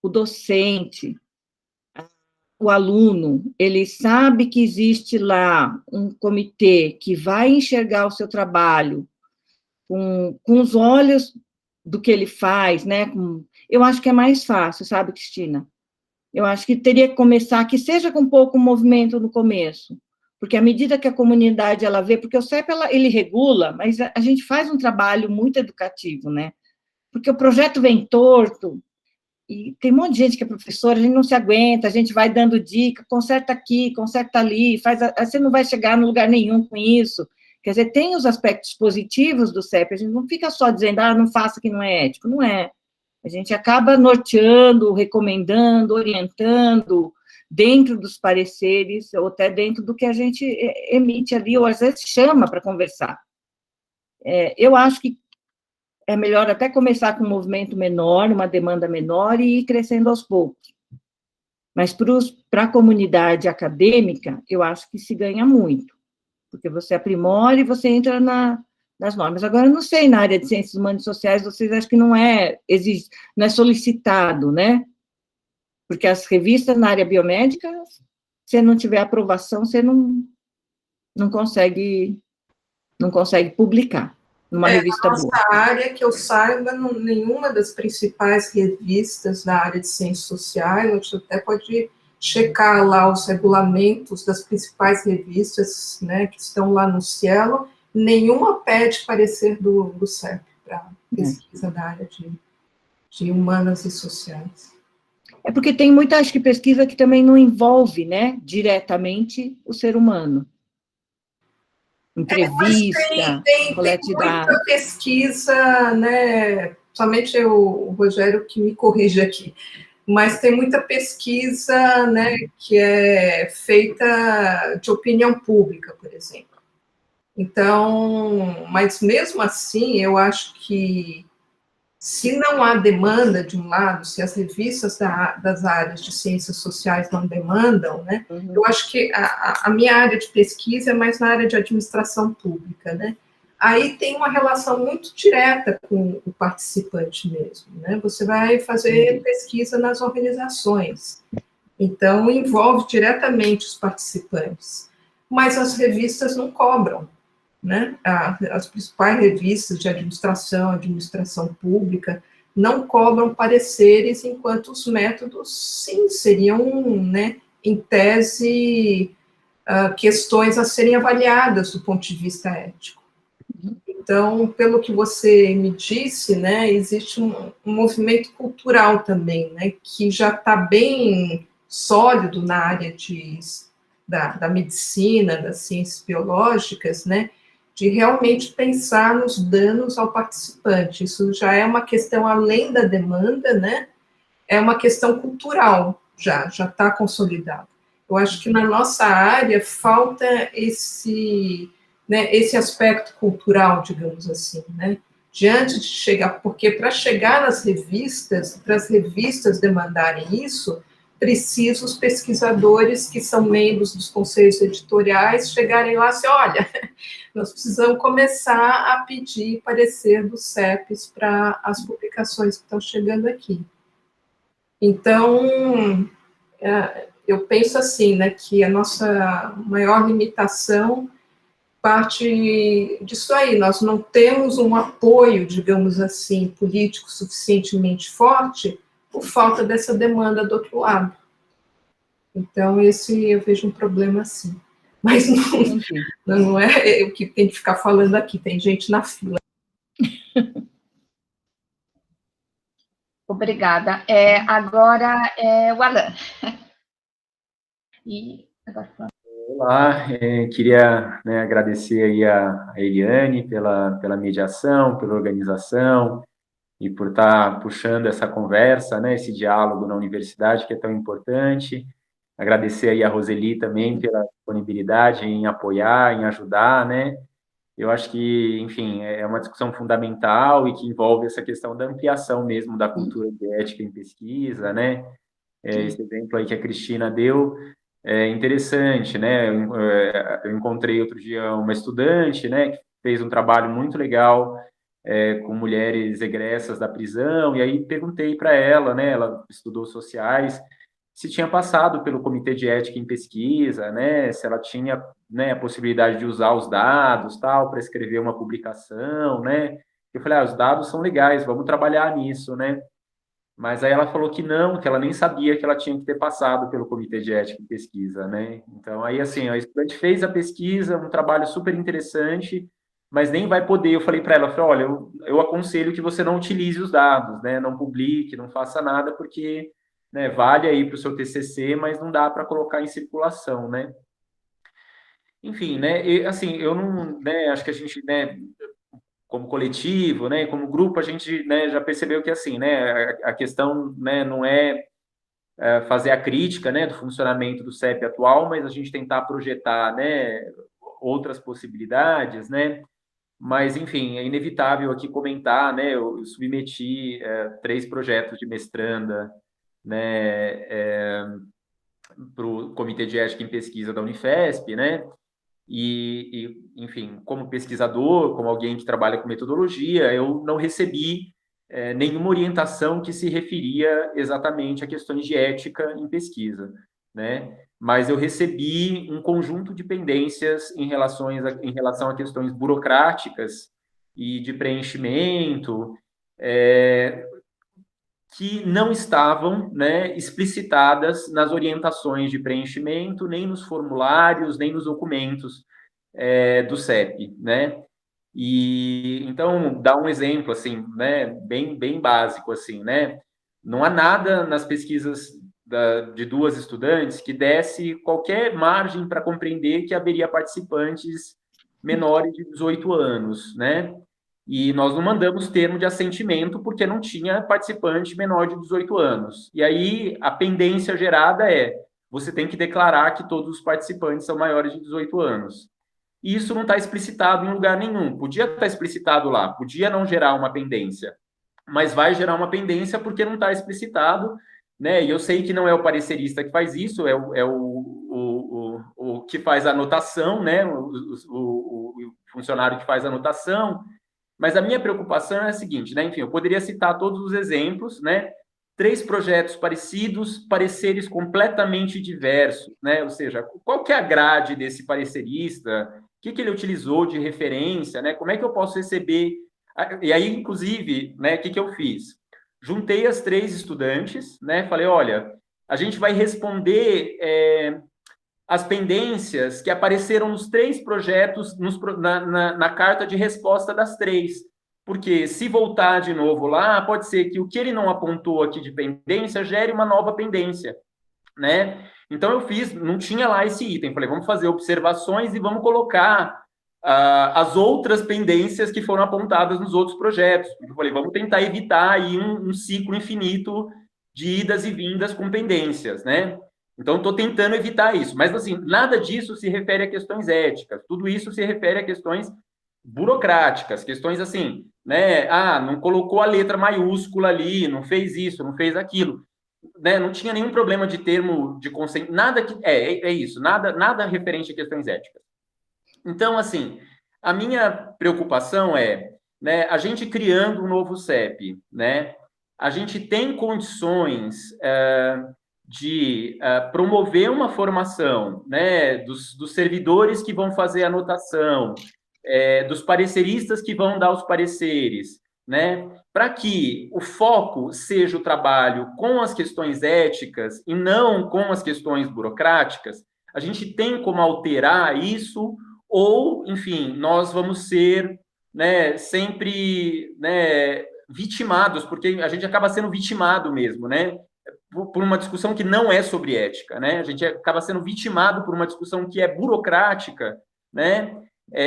o docente, o aluno, ele sabe que existe lá um comitê que vai enxergar o seu trabalho com os olhos do que ele faz, né? Eu acho que é mais fácil, sabe, Cristina? Eu acho que teria que começar, que seja com pouco movimento no começo, porque à medida que a comunidade ela vê, porque o CEP ele regula, mas a gente faz um trabalho muito educativo, né? Porque o projeto vem torto, e tem um monte de gente que é professora, a gente não se aguenta, a gente vai dando dica, conserta aqui, conserta ali, você não vai chegar no lugar nenhum com isso. Quer dizer, tem os aspectos positivos do CEP, a gente não fica só dizendo, não faça que não é ético, não é. A gente acaba norteando, recomendando, orientando, dentro dos pareceres, ou até dentro do que a gente emite ali, ou às vezes chama para conversar. Eu acho que é melhor até começar com um movimento menor, uma demanda menor, e ir crescendo aos poucos. Mas para a comunidade acadêmica, eu acho que se ganha muito, porque você aprimora e você entra nas normas. Agora, eu não sei, na área de ciências humanas e sociais, vocês acham que não é solicitado, né? Porque as revistas na área biomédica, se não tiver aprovação, você não consegue publicar numa revista boa. Nossa área, que eu saiba, nenhuma das principais revistas da área de ciências sociais, a gente até pode checar lá os regulamentos das principais revistas, né, que estão lá no Cielo, nenhuma pede parecer do CEP para pesquisa da área de humanas e sociais. É porque tem muita, acho que, pesquisa que também não envolve, né, diretamente o ser humano. Entrevista, coleta de dados. Tem muita pesquisa, né, somente o Rogério que me corrige aqui, mas tem muita pesquisa, né, que é feita de opinião pública, por exemplo. Então, mas mesmo assim, eu acho que se não há demanda de um lado, se as revistas das áreas de ciências sociais não demandam, né, eu acho que a minha área de pesquisa é mais na área de administração pública, né, aí tem uma relação muito direta com o participante mesmo, né, você vai fazer pesquisa nas organizações, então envolve diretamente os participantes, mas as revistas não cobram, né? As principais revistas de administração pública, não cobram pareceres, enquanto os métodos, sim, seriam, né, em tese, questões a serem avaliadas do ponto de vista ético. Então, pelo que você me disse, né, existe um movimento cultural também, né, que já está bem sólido na área da medicina, das ciências biológicas, né, de realmente pensar nos danos ao participante. Isso já é uma questão além da demanda, né? É uma questão cultural, já está consolidado. Eu acho que na nossa área falta esse aspecto cultural, digamos assim, né? Diante de chegar, porque para chegar nas revistas, para as revistas demandarem isso, precisa os pesquisadores que são membros dos conselhos editoriais chegarem lá e assim, olha, nós precisamos começar a pedir parecer dos CEPs para as publicações que estão chegando aqui. Então, eu penso assim, né, que a nossa maior limitação parte disso aí, nós não temos um apoio, digamos assim, político suficientemente forte por falta dessa demanda do outro lado. Então, eu vejo um problema assim. Mas não é o que tem que ficar falando aqui, tem gente na fila. Obrigada. Agora o Alan. Olá, queria, né, agradecer aí a Eliane pela mediação, pela organização e por estar puxando essa conversa, né, esse diálogo na universidade que é tão importante. Agradecer aí a Roseli também pela disponibilidade em apoiar, em ajudar, né? Eu acho que, enfim, é uma discussão fundamental e que envolve essa questão da ampliação mesmo da cultura de ética em pesquisa, né? Esse exemplo aí que a Cristina deu é interessante, né? Eu encontrei outro dia uma estudante, né, que fez um trabalho muito legal com mulheres egressas da prisão, e aí perguntei para ela, né, ela estudou sociais, se tinha passado pelo Comitê de Ética em Pesquisa, né, se ela tinha, né, a possibilidade de usar os dados, tal, para escrever uma publicação, né, eu falei, os dados são legais, vamos trabalhar nisso, né, Mas aí ela falou que não, que ela nem sabia que ela tinha que ter passado pelo Comitê de Ética e Pesquisa, né? Então, aí, assim, a estudante fez a pesquisa, um trabalho super interessante, mas nem vai poder. Eu falei para ela, olha, eu aconselho que você não utilize os dados, né? Não publique, não faça nada, porque, né, vale aí para o seu TCC, mas não dá para colocar em circulação, né? Enfim, né? E, assim, eu não, né? Acho que a gente, né? Como coletivo, né, como grupo, a gente, né, já percebeu que, assim, né, a questão, né, não é fazer a crítica, né, do funcionamento do CEP atual, mas a gente tentar projetar, né, outras possibilidades, né, mas, enfim, é inevitável aqui comentar, né, eu submeti 3 projetos de mestranda, né, para o Comitê de Ética em Pesquisa da Unifesp, né, enfim, como pesquisador, como alguém que trabalha com metodologia, eu não recebi nenhuma orientação que se referia exatamente a questões de ética em pesquisa, né? Mas eu recebi um conjunto de pendências em relação a questões burocráticas e de preenchimento, que não estavam, né, explicitadas nas orientações de preenchimento, nem nos formulários, nem nos documentos do CEP, né? E então dá um exemplo assim, né, bem básico assim, né? Não há nada nas pesquisas de 2 estudantes que desse qualquer margem para compreender que haveria participantes menores de 18 anos, né? E nós não mandamos termo de assentimento porque não tinha participante menor de 18 anos. E aí a pendência gerada você tem que declarar que todos os participantes são maiores de 18 anos. E isso não está explicitado em lugar nenhum. Podia estar explicitado lá, podia não gerar uma pendência, mas vai gerar uma pendência porque não está explicitado, né? E eu sei que não é o parecerista que faz isso, é o que faz a anotação, né? O funcionário que faz a anotação. Mas a minha preocupação é a seguinte, né? Enfim, eu poderia citar todos os exemplos, né? 3 projetos parecidos, pareceres completamente diversos, né? Ou seja, qual que é a grade desse parecerista? O que ele utilizou de referência, né? Como é que eu posso receber? E aí, inclusive, né? O que eu fiz? Juntei as 3 estudantes, né? Falei, olha, a gente vai responder as pendências que apareceram nos 3 projetos na carta de resposta das 3. Porque se voltar de novo lá, pode ser que o que ele não apontou aqui de pendência gere uma nova pendência, né? Então eu não tinha lá esse item, falei, vamos fazer observações e vamos colocar as outras pendências que foram apontadas nos outros projetos. Eu falei, vamos tentar evitar aí um ciclo infinito de idas e vindas com pendências, né? Então, estou tentando evitar isso. Mas, assim, nada disso se refere a questões éticas. Tudo isso se refere a questões burocráticas, questões assim, né? Não colocou a letra maiúscula ali, não fez isso, não fez aquilo. Né? Não tinha nenhum problema de termo de consenso, nada que... É isso, nada referente a questões éticas. Então, assim, a minha preocupação né, a gente criando um novo CEP, né? A gente tem condições... de promover uma formação, né, dos servidores que vão fazer a anotação, dos pareceristas que vão dar os pareceres, né, para que o foco seja o trabalho com as questões éticas e não com as questões burocráticas, a gente tem como alterar isso ou, enfim, nós vamos ser, né, sempre, né, vitimados, porque a gente acaba sendo vitimado mesmo, né, por uma discussão que não é sobre ética, né? A gente acaba sendo vitimado por uma discussão que é burocrática, né?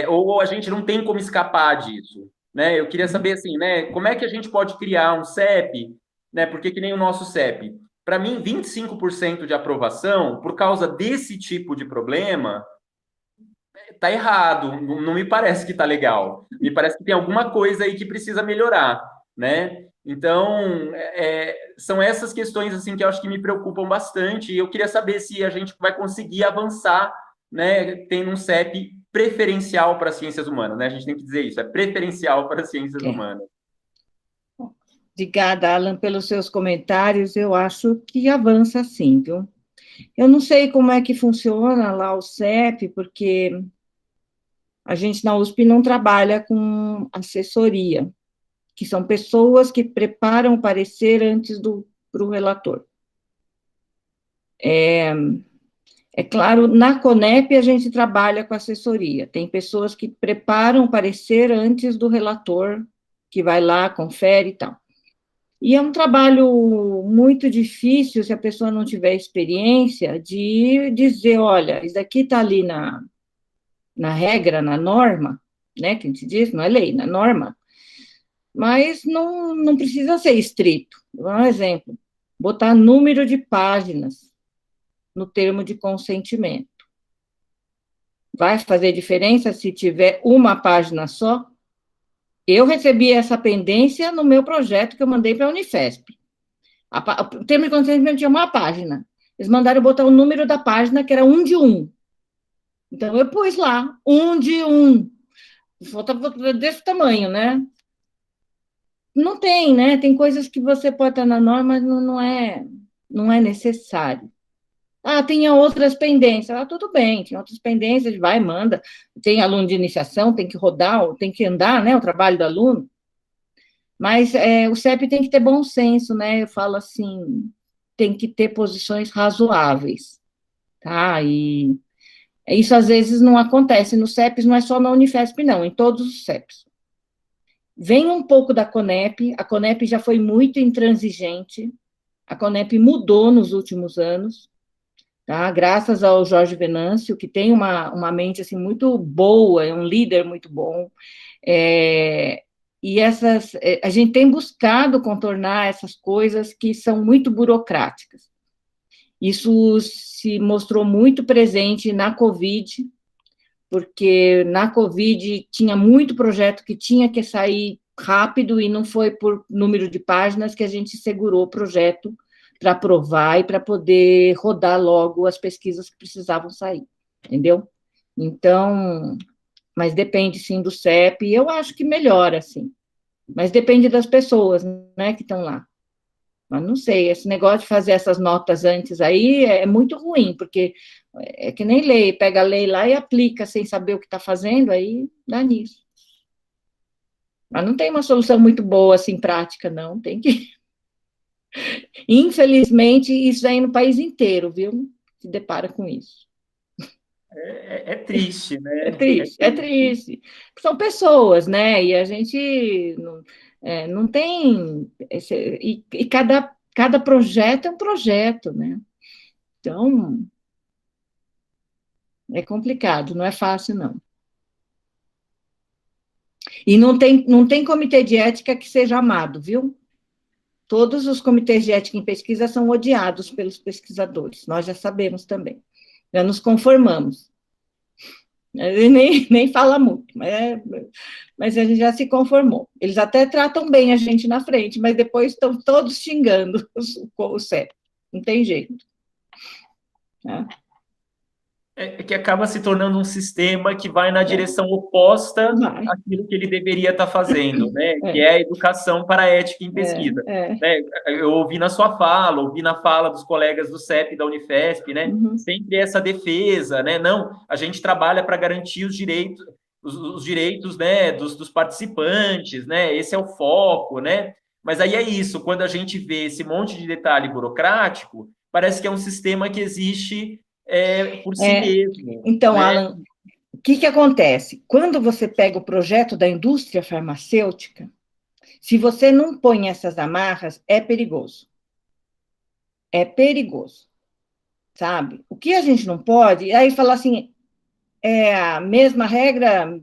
Ou a gente não tem como escapar disso, né? Eu queria saber, assim, né? Como é que a gente pode criar um CEP, né? Porque que nem o nosso CEP. Para mim, 25% de aprovação, por causa desse tipo de problema, tá errado. Não me parece que tá legal. Me parece que tem alguma coisa aí que precisa melhorar, né? Então, são essas questões assim que eu acho que me preocupam bastante, e eu queria saber se a gente vai conseguir avançar, né, tendo um CEP preferencial para as ciências humanas, né? A gente tem que dizer isso, é preferencial para as ciências humanas. Obrigada, Alan, pelos seus comentários, eu acho que avança sim, viu? Eu não sei como é que funciona lá o CEP, porque a gente na USP não trabalha com assessoria. que são pessoas que preparam o parecer antes para o relator. É claro, na CONEP a gente trabalha com assessoria, tem pessoas que preparam o parecer antes do relator, que vai lá, confere e tal. E é um trabalho muito difícil, se a pessoa não tiver experiência, de dizer, olha, isso daqui está ali na regra, na norma, né, que a gente diz, não é lei, na norma, mas não precisa ser estrito. Vou dar um exemplo, botar número de páginas no termo de consentimento. Vai fazer diferença se tiver uma página só? Eu recebi essa pendência no meu projeto que eu mandei para a Unifesp. O termo de consentimento tinha uma página. Eles mandaram botar o número da página, que era 1 de 1. Então, eu pus lá, 1 de 1. Falta desse tamanho, né? Não tem, né? Tem coisas que você pode estar na norma, mas não é necessário. Tinha outras pendências. Tudo bem, tinha outras pendências, vai, manda. Tem aluno de iniciação, tem que rodar, tem que andar, né, o trabalho do aluno. Mas o CEP tem que ter bom senso, né? Eu falo assim, tem que ter posições razoáveis, tá? E isso, às vezes, não acontece no CEPs, não é só na Unifesp, não, em todos os CEPs. Vem um pouco da CONEP, a CONEP já foi muito intransigente, a CONEP mudou nos últimos anos, tá? Graças ao Jorge Venâncio, que tem uma mente, assim, muito boa, é um líder muito bom, e a gente tem buscado contornar essas coisas que são muito burocráticas. Isso se mostrou muito presente na Covid, porque na Covid tinha muito projeto que tinha que sair rápido e não foi por número de páginas que a gente segurou o projeto para aprovar e para poder rodar logo as pesquisas que precisavam sair, entendeu? Então, mas depende, sim, do CEP, e eu acho que melhora, sim. Mas depende das pessoas, né, que estão lá. Mas não sei, esse negócio de fazer essas notas antes aí é muito ruim, porque é que nem lei, pega a lei lá e aplica sem saber o que está fazendo, aí dá nisso. Mas não tem uma solução muito boa, assim, prática, não, tem que... Infelizmente, isso aí no país inteiro, viu? Se depara com isso. É triste, né? É triste. São pessoas, né? E a gente não tem... E cada projeto é um projeto, né? Então, é complicado, não é fácil, não. E não tem comitê de ética que seja amado, viu? Todos os comitês de ética em pesquisa são odiados pelos pesquisadores, nós já sabemos também. Já nos conformamos. Ele nem fala muito, mas a gente já se conformou. Eles até tratam bem a gente na frente, mas depois estão todos xingando o CEP. Não tem jeito. Né? É que acaba se tornando um sistema que vai na direção oposta àquilo que ele deveria estar fazendo, né? Que é a educação para a ética em pesquisa. Né? Eu ouvi na sua fala, ouvi na fala dos colegas do CEP e da Unifesp, né? Sempre essa defesa, né? Não, a gente trabalha para garantir os direitos, né, dos participantes, né? Esse é o foco, né? Mas aí é isso, quando a gente vê esse monte de detalhe burocrático, parece que é um sistema que existe por si mesmo. Então, né? Alan, o que acontece? Quando você pega o projeto da indústria farmacêutica, se você não põe essas amarras, é perigoso. É perigoso, sabe? O que a gente não pode, aí falar assim, é a mesma regra,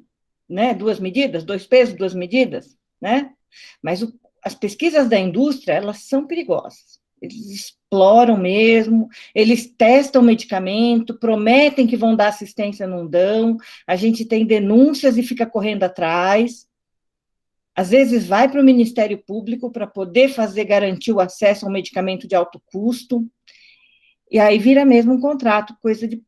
né? 2 medidas, 2 pesos, 2 medidas, né? Mas as pesquisas da indústria, elas são perigosas. Eles exploram mesmo, eles testam medicamento, prometem que vão dar assistência, não dão, a gente tem denúncias e fica correndo atrás, às vezes vai para o Ministério Público para poder garantir o acesso ao medicamento de alto custo, e aí vira mesmo um contrato, coisa de...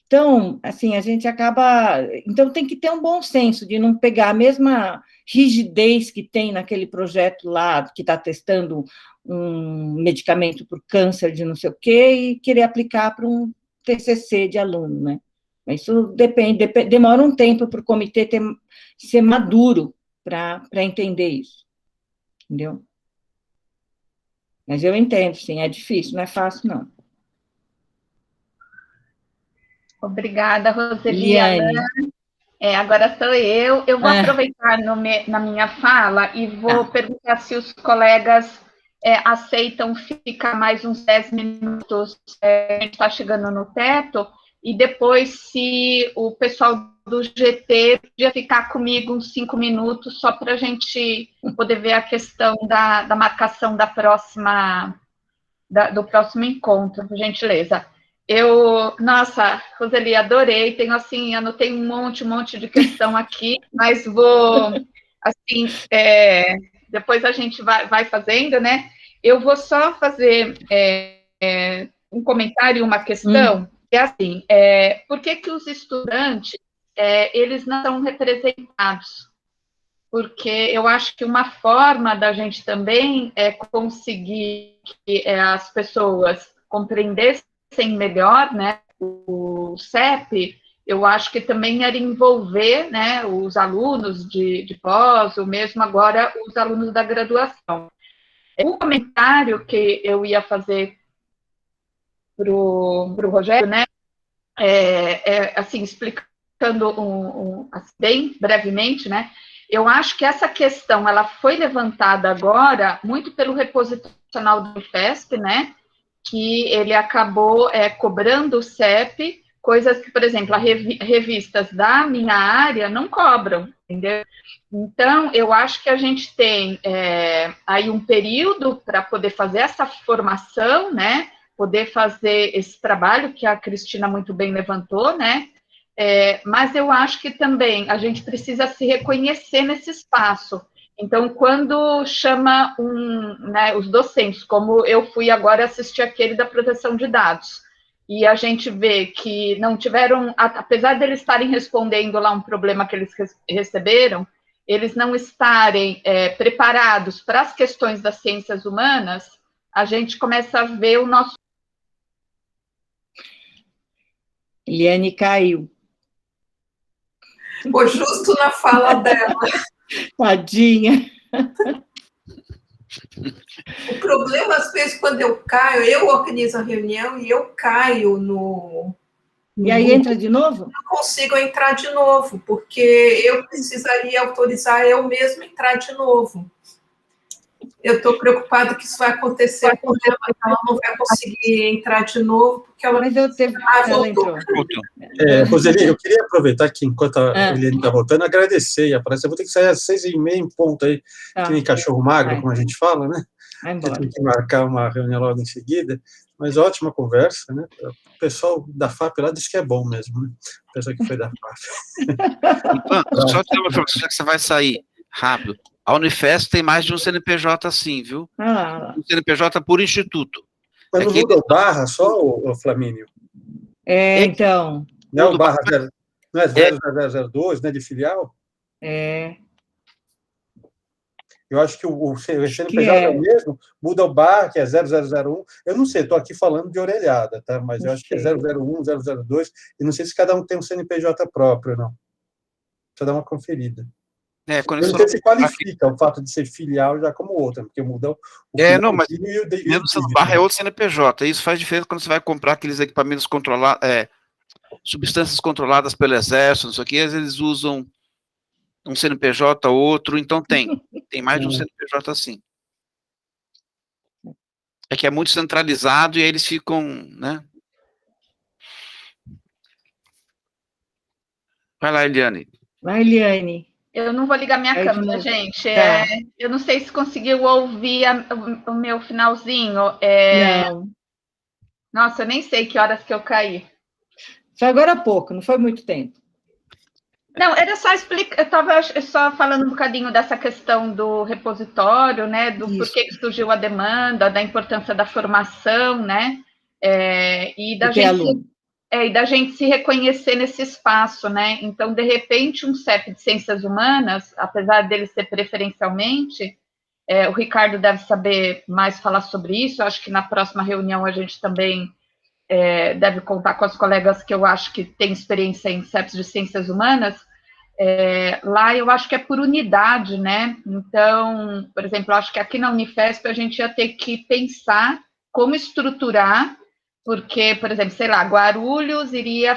Então, assim, a gente acaba... Então, tem que ter um bom senso de não pegar a mesma rigidez que tem naquele projeto lá, que está testando um medicamento para o câncer de não sei o quê, e querer aplicar para um TCC de aluno, né? Isso demora um tempo para o comitê ser maduro para entender isso, entendeu? Mas eu entendo, sim, é difícil, não é fácil, não. Obrigada, Roseli. Liane. Agora sou eu. Eu vou aproveitar na minha fala e vou perguntar se os colegas aceitam ficar mais uns 10 minutos. A gente está chegando no teto. E depois, se o pessoal do GT podia ficar comigo uns 5 minutos, só para a gente poder ver a questão da marcação do próximo encontro, por gentileza. Nossa, Roseli, adorei, anotei um monte de questão aqui, mas vou, assim, depois a gente vai fazendo, né? Eu vou só fazer um comentário e uma questão, que é assim, por que os estudantes, eles não são representados? Porque eu acho que uma forma da gente também conseguir que as pessoas compreendessem melhor, né, o CEP, eu acho que também era envolver, né, os alunos de pós, ou mesmo agora os alunos da graduação. Um comentário que eu ia fazer para o Rogério, né, assim, explicando bem brevemente, né, eu acho que essa questão, ela foi levantada agora muito pelo reposicional do IFESP, né, que ele acabou cobrando o CEP, coisas que, por exemplo, as revistas da minha área não cobram, entendeu? Então, eu acho que a gente tem aí um período para poder fazer essa formação, né, poder fazer esse trabalho que a Cristina muito bem levantou, né, mas eu acho que também a gente precisa se reconhecer nesse espaço. Então, quando chama né, os docentes, como eu fui agora assistir aquele da proteção de dados, e a gente vê que não tiveram, apesar de eles estarem respondendo lá um problema que eles receberam, eles não estarem preparados para as questões das ciências humanas, a gente começa a ver o nosso... Eliane caiu. Ficou justo na fala dela. Tadinha. O problema, às vezes, quando eu caio, eu organizo a reunião e eu caio no E aí entra de novo? Não consigo entrar de novo, porque eu precisaria autorizar eu mesmo entrar de novo. Eu estou preocupada que isso vai acontecer com ela não vai conseguir entrar de novo, porque ela... Mas eu teve... ela entrou. Roseli, eu queria aproveitar que, enquanto a Eliane está voltando, agradecer a palestra. Eu vou ter que sair às 6h30 em ponto aí, que nem cachorro magro, como a gente fala, né? Tem que marcar uma reunião logo em seguida. Mas ótima conversa, né? O pessoal da FAP lá disse que é bom mesmo, né? O pessoal que foi da FAP. Só ter uma informação que você vai sair rápido. A Unifesp tem mais de um CNPJ, sim, viu? Um CNPJ por instituto. Mas não muda o barra só, o Flamínio? Então... Não é o barra, não é 0002, né, de filial? Eu acho que o CNPJ é o mesmo, muda o barra, que é 0001. Eu não sei, estou aqui falando de orelhada, tá? Mas eu acho que é 001, 002, e não sei se cada um tem um CNPJ próprio, não. Deixa eu dar uma conferida. Eu não sei se qualifica o fato de ser filial já como outra, porque muda o não, mas mesmo sendo barra é outro CNPJ. Isso faz diferença quando você vai comprar aqueles equipamentos controlados, substâncias controladas pelo Exército, não sei o que, eles usam um CNPJ, outro, então tem mais de um CNPJ assim. É que é muito centralizado e aí eles ficam, né? Vai lá, Eliane. Vai, Eliane. Eu não vou ligar minha câmera, gente. Eu não sei se conseguiu ouvir o meu finalzinho. Não. Nossa, eu nem sei que horas que eu caí. Foi agora há pouco, não foi muito tempo. Não, era só explicar, eu estava só falando um bocadinho dessa questão do repositório, né, do porquê que surgiu a demanda, da importância da formação, né, e da gente se reconhecer nesse espaço, né, então, de repente, um CEP de Ciências Humanas, apesar dele ser preferencialmente, o Ricardo deve saber mais falar sobre isso, acho que na próxima reunião a gente também deve contar com as colegas que eu acho que têm experiência em CEPs de Ciências Humanas, lá eu acho que é por unidade, né? Então, por exemplo, eu acho que aqui na Unifesp a gente ia ter que pensar como estruturar, porque, por exemplo, sei lá, Guarulhos iria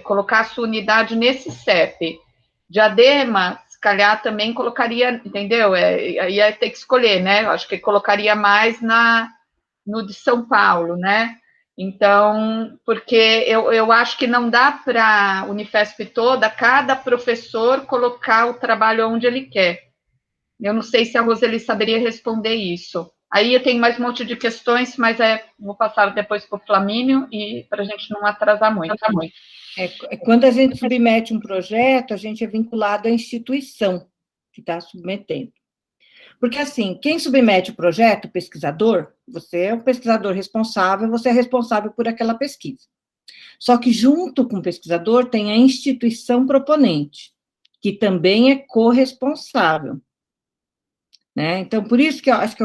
colocar a sua unidade nesse CEP. Diadema, se calhar, também colocaria, entendeu? Ia ter que escolher, né? Eu acho que colocaria mais no de São Paulo, né? Então, porque eu acho que não dá para a Unifesp toda, cada professor colocar o trabalho onde ele quer. Eu não sei se a Roseli saberia responder isso. Aí eu tenho mais um monte de questões, mas vou passar depois para o Flamínio, e para a gente não atrasar muito. Quando a gente submete um projeto, a gente é vinculado à instituição que está submetendo. Porque, assim, quem submete o projeto, o pesquisador, você é o pesquisador responsável, você é responsável por aquela pesquisa. Só que, junto com o pesquisador, tem a instituição proponente, que também é corresponsável. Né? Então, por isso que eu acho que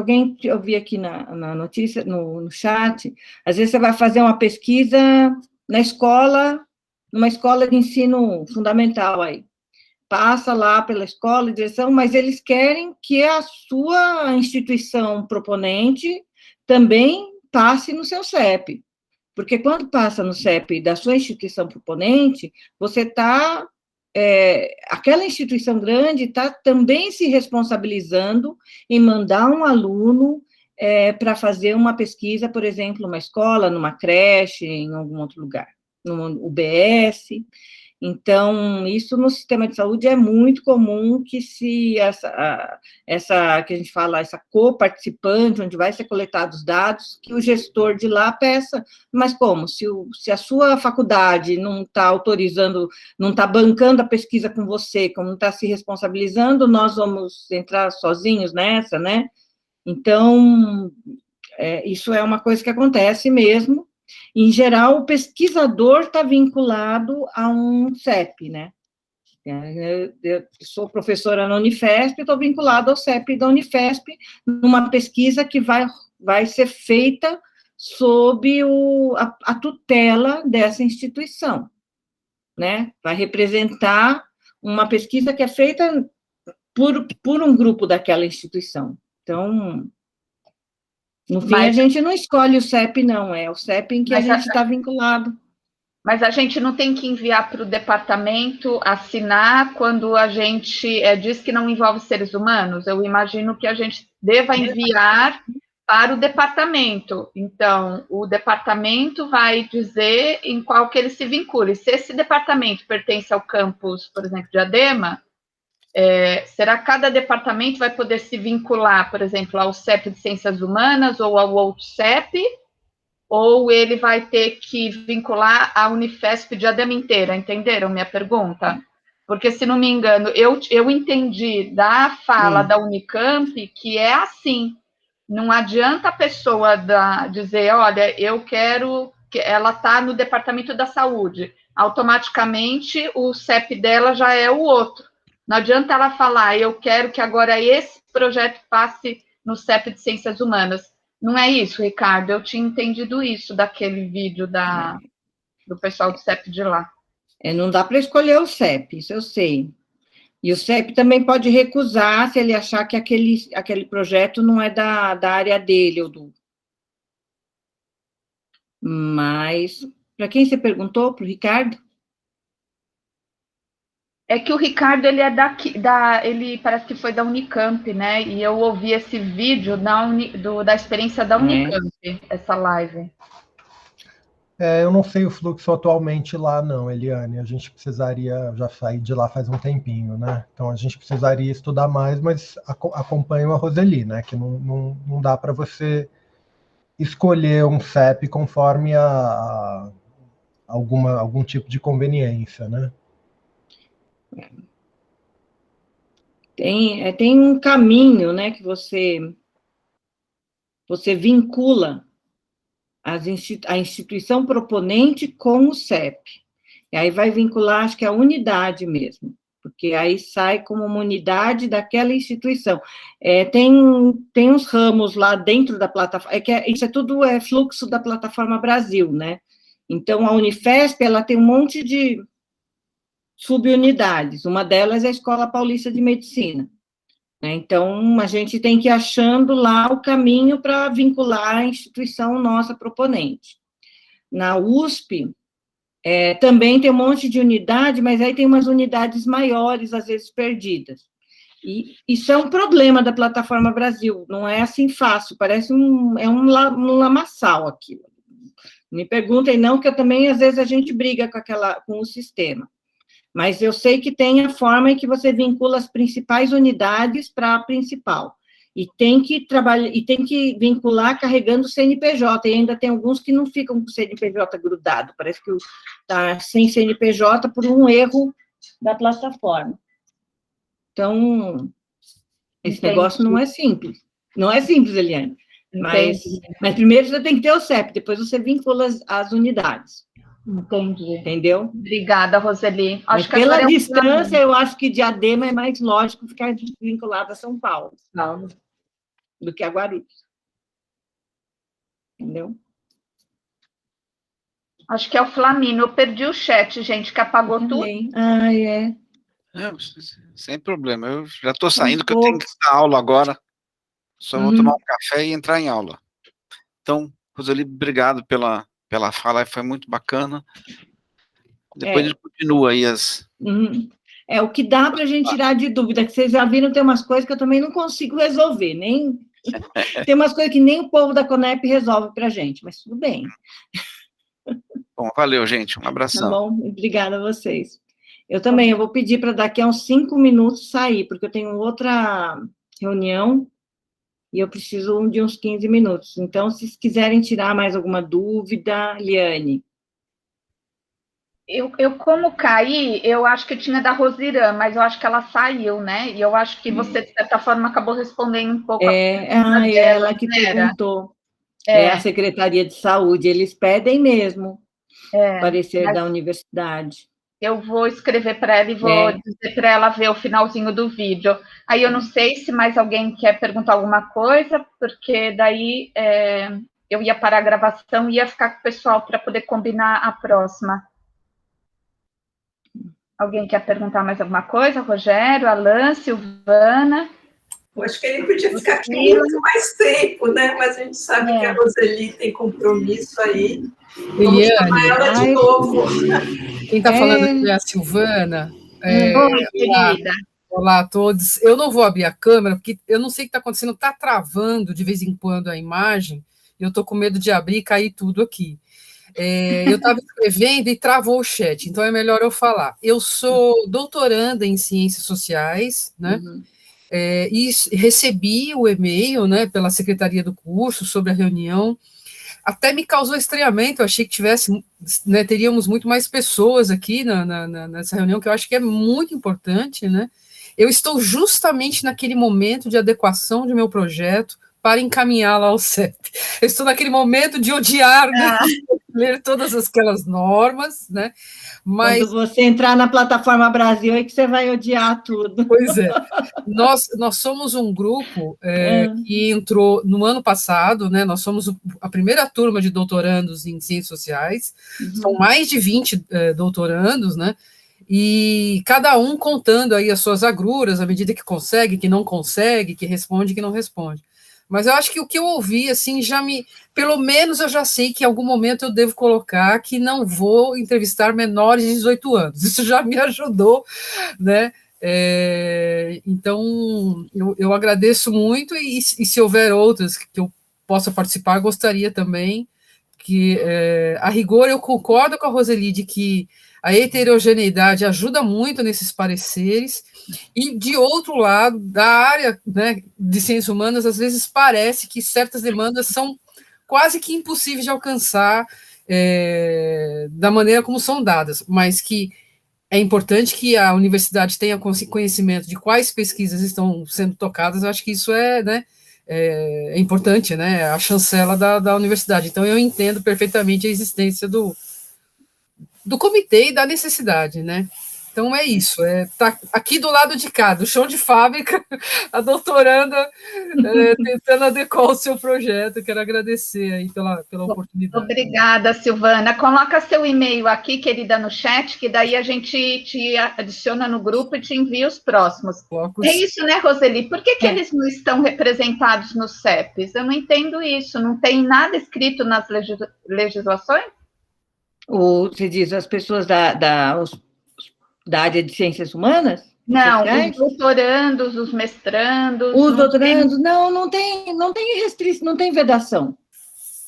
eu vi aqui na notícia, no chat, às vezes você vai fazer uma pesquisa na escola, numa escola de ensino fundamental aí. Passa lá pela escola, direção, mas eles querem que a sua instituição proponente também passe no seu CEP. Porque quando passa no CEP da sua instituição proponente, você está... aquela instituição grande está também se responsabilizando em mandar um aluno para fazer uma pesquisa, por exemplo, numa escola, numa creche, em algum outro lugar, no UBS. Então, isso no sistema de saúde é muito comum que essa que a gente fala, essa coparticipante, onde vai ser coletados dados, que o gestor de lá peça, mas como? Se a sua faculdade não está autorizando, não está bancando a pesquisa com você, como não está se responsabilizando, nós vamos entrar sozinhos nessa, né? Então, isso é uma coisa que acontece mesmo. Em geral, o pesquisador está vinculado a um CEP, né? Eu sou professora na Unifesp, estou vinculada ao CEP da Unifesp, numa pesquisa que vai ser feita sob a tutela dessa instituição, né? Vai representar uma pesquisa que é feita por um grupo daquela instituição. Então... No fim, a gente não escolhe o CEP, não, é o CEP em que a gente está vinculado. Mas a gente não tem que enviar para o departamento assinar quando a gente diz que não envolve seres humanos? Eu imagino que a gente deva enviar para o departamento. Então, o departamento vai dizer em qual que ele se vincule. Se esse departamento pertence ao campus, por exemplo, de Diadema, será que cada departamento vai poder se vincular, por exemplo, ao CEP de Ciências Humanas ou ao outro CEP, ou ele vai ter que vincular a Unifesp de Diadema inteira? Entenderam minha pergunta? Porque, se não me engano, eu entendi da fala da Unicamp que é assim, não adianta a pessoa dizer, olha, eu quero que ela está no Departamento da Saúde, automaticamente o CEP dela já é o outro. Não adianta ela falar, eu quero que agora esse projeto passe no CEP de Ciências Humanas. Não é isso, Ricardo? Eu tinha entendido isso daquele vídeo do pessoal do CEP de lá. Não dá para escolher o CEP, isso eu sei. E o CEP também pode recusar se ele achar que aquele projeto não é da área dele. Mas, para quem você perguntou? Para o Ricardo? É que o Ricardo, ele é ele parece que foi da Unicamp, né? E eu ouvi esse vídeo da experiência da Unicamp, essa live. Eu não sei o fluxo atualmente lá, não, Eliane. A gente precisaria, já sair de lá faz um tempinho, né? Então a gente precisaria estudar mais, mas acompanho a Roseli, né? Que não dá para você escolher um CEP conforme algum tipo de conveniência, né? Tem um caminho, né, que você vincula a instituição proponente com o CEP. E aí vai vincular, acho que a unidade mesmo, porque aí sai como uma unidade daquela instituição. Tem uns ramos lá dentro da plataforma, isso tudo é fluxo da plataforma Brasil, né? Então, a Unifesp, ela tem um monte de subunidades. Uma delas é a Escola Paulista de Medicina. Então, a gente tem que ir achando lá o caminho para vincular a instituição nossa proponente. Na USP, também tem um monte de unidade, mas aí tem umas unidades maiores, às vezes perdidas. E isso é um problema da Plataforma Brasil, não é assim fácil, parece um lamaçal aquilo. Me perguntem não, que eu também, às vezes, a gente briga com o sistema. Mas eu sei que tem a forma em que você vincula as principais unidades para a principal. E tem que trabalhar, e tem que vincular carregando o CNPJ, e ainda tem alguns que não ficam com o CNPJ grudado, parece que está sem CNPJ por um erro da plataforma. Então, esse negócio não é simples. Não é simples, Eliane. Mas primeiro você tem que ter o CEP, depois você vincula as unidades. Entendi. Entendeu? Obrigada, Roseli. Acho que pela distância, eu acho que Diadema é mais lógico ficar vinculado a São Paulo do que a Guarulhos. Entendeu? Acho que é o Flamínio. Eu perdi o chat, gente, que apagou tudo. Sem problema. Eu já estou saindo, que eu tenho que dar aula agora. Só vou tomar um café e entrar em aula. Então, Roseli, obrigado pela fala, foi muito bacana. Depois a gente continua aí as... o que dá para a gente tirar de dúvida, que vocês já viram, tem umas coisas que eu também não consigo resolver, tem umas coisas que nem o povo da Conep resolve para a gente, mas tudo bem. Bom, valeu, gente, um abração. Tá bom, obrigada a vocês. Eu vou pedir para daqui a uns 5 minutos sair, porque eu tenho outra reunião, e eu preciso de uns 15 minutos. Então, se quiserem tirar mais alguma dúvida, Liane. Eu como caí, eu acho que tinha da Rosirã, mas eu acho que ela saiu, né? E eu acho que você, de certa forma, acabou respondendo um pouco. Ela que perguntou. A Secretaria de Saúde, eles pedem mesmo parecer da universidade. Eu vou escrever para ela e vou dizer para ela ver o finalzinho do vídeo. Aí eu não sei se mais alguém quer perguntar alguma coisa, porque daí eu ia parar a gravação e ia ficar com o pessoal para poder combinar a próxima. Alguém quer perguntar mais alguma coisa? Rogério, Alan, Silvana? Eu acho que ele podia ficar aqui muito mais tempo, né? Mas a gente sabe que a Roseli tem compromisso aí. Vamos chamar ela de novo. Quem está falando é a Silvana. Oi, querida. Olá a todos. Eu não vou abrir a câmera, porque eu não sei o que está acontecendo. Está travando de vez em quando a imagem. E eu estou com medo de abrir e cair tudo aqui. Eu estava escrevendo e travou o chat, então é melhor eu falar. Eu sou doutoranda em Ciências Sociais, né? E recebi o e-mail, né, pela secretaria do curso sobre a reunião. Até me causou estranhamento, eu achei que teríamos muito mais pessoas aqui nessa reunião, que eu acho que é muito importante, né? Eu estou justamente naquele momento de adequação de meu projeto para encaminhá-la ao CEP. Eu estou naquele momento de odiar, né? Ler todas aquelas normas, né? Mas quando você entrar na Plataforma Brasil é que você vai odiar tudo. Pois é. Nós somos um grupo que entrou no ano passado, né? Nós somos a primeira turma de doutorandos em Ciências Sociais. São mais de 20 doutorandos, né? E cada um contando aí as suas agruras, à medida que consegue, que não consegue, que responde, que não responde. Mas eu acho que o que eu ouvi, assim, pelo menos eu já sei que em algum momento eu devo colocar que não vou entrevistar menores de 18 anos. Isso já me ajudou, né? Então, eu agradeço muito, e se houver outras que eu possa participar, gostaria também que, a rigor, eu concordo com a Roseli de que a heterogeneidade ajuda muito nesses pareceres, e, de outro lado, da área, né, de ciências humanas, às vezes parece que certas demandas são quase que impossíveis de alcançar da maneira como são dadas, mas que é importante que a universidade tenha conhecimento de quais pesquisas estão sendo tocadas. Eu acho que isso é importante, né, a chancela da universidade. Então, eu entendo perfeitamente a existência do comitê e da necessidade, né? Então é isso, tá aqui do lado de cá, do chão de fábrica, a doutoranda tentando adequar o seu projeto. Quero agradecer aí pela oportunidade. Obrigada, Silvana. Coloca seu e-mail aqui, querida, no chat, que daí a gente te adiciona no grupo e te envia os próximos. É isso, né, Roseli? Por que eles não estão representados nos CEPs? Eu não entendo isso. Não tem nada escrito nas legislações? Você diz as pessoas da área de ciências humanas? Não, sociais? os doutorandos, os mestrandos. Os doutorandos, não tem restrição, não tem vedação.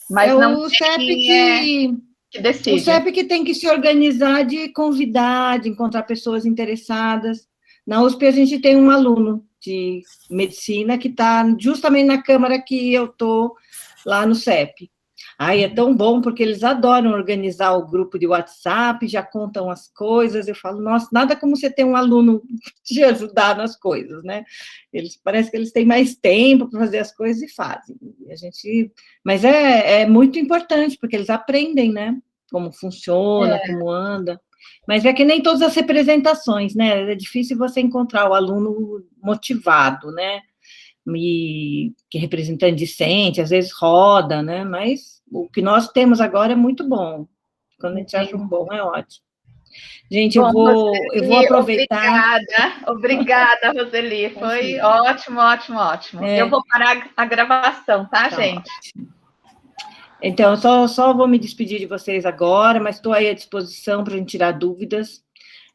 Mas não o CEP que decide. O CEP que tem que se organizar de convidar, de encontrar pessoas interessadas. Na USP, a gente tem um aluno de medicina que está justamente na Câmara que eu estou lá no CEP. Ai, é tão bom, porque eles adoram organizar o grupo de WhatsApp, já contam as coisas. Eu falo, nossa, nada como você ter um aluno te ajudar nas coisas, né? Parece que eles têm mais tempo para fazer as coisas e fazem. Mas é muito importante, porque eles aprendem, né? Como funciona, como anda. Mas é que nem todas as representações, né? É difícil você encontrar o aluno motivado, né? E que é representante discente, às vezes roda, né? Mas o que nós temos agora é muito bom. Quando a gente acha um bom, é ótimo. Gente, eu vou aproveitar. Obrigada, Roseli. Foi ótimo. Eu vou parar a gravação, tá, gente? Ótimo. Então, só vou me despedir de vocês agora, mas estou aí à disposição para a gente tirar dúvidas.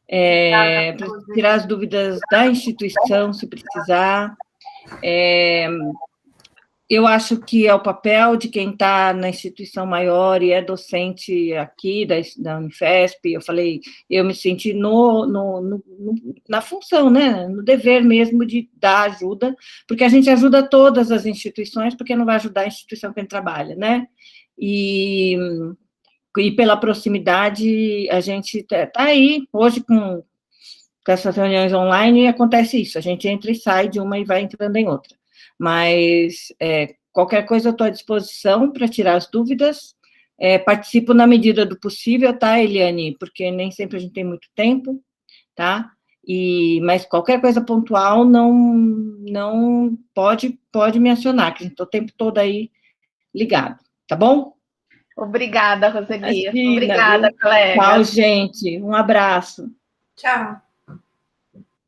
Para tirar as dúvidas da instituição, se precisar. Eu acho que é o papel de quem está na instituição maior e é docente aqui da Unifesp. Eu me senti na função, né? No dever mesmo de dar ajuda, porque a gente ajuda todas as instituições, porque não vai ajudar a instituição que a gente trabalha, né? E pela proximidade, a gente está aí, hoje com essas reuniões online, acontece isso, a gente entra e sai de uma e vai entrando em outra. Mas qualquer coisa eu estou à disposição para tirar as dúvidas, participo na medida do possível, tá, Eliane? Porque nem sempre a gente tem muito tempo, tá? Mas qualquer coisa pontual não pode me acionar, que a gente está o tempo todo aí ligado, tá bom? Obrigada, Roseli. Obrigada, colega. Tchau, gente. Um abraço. Tchau.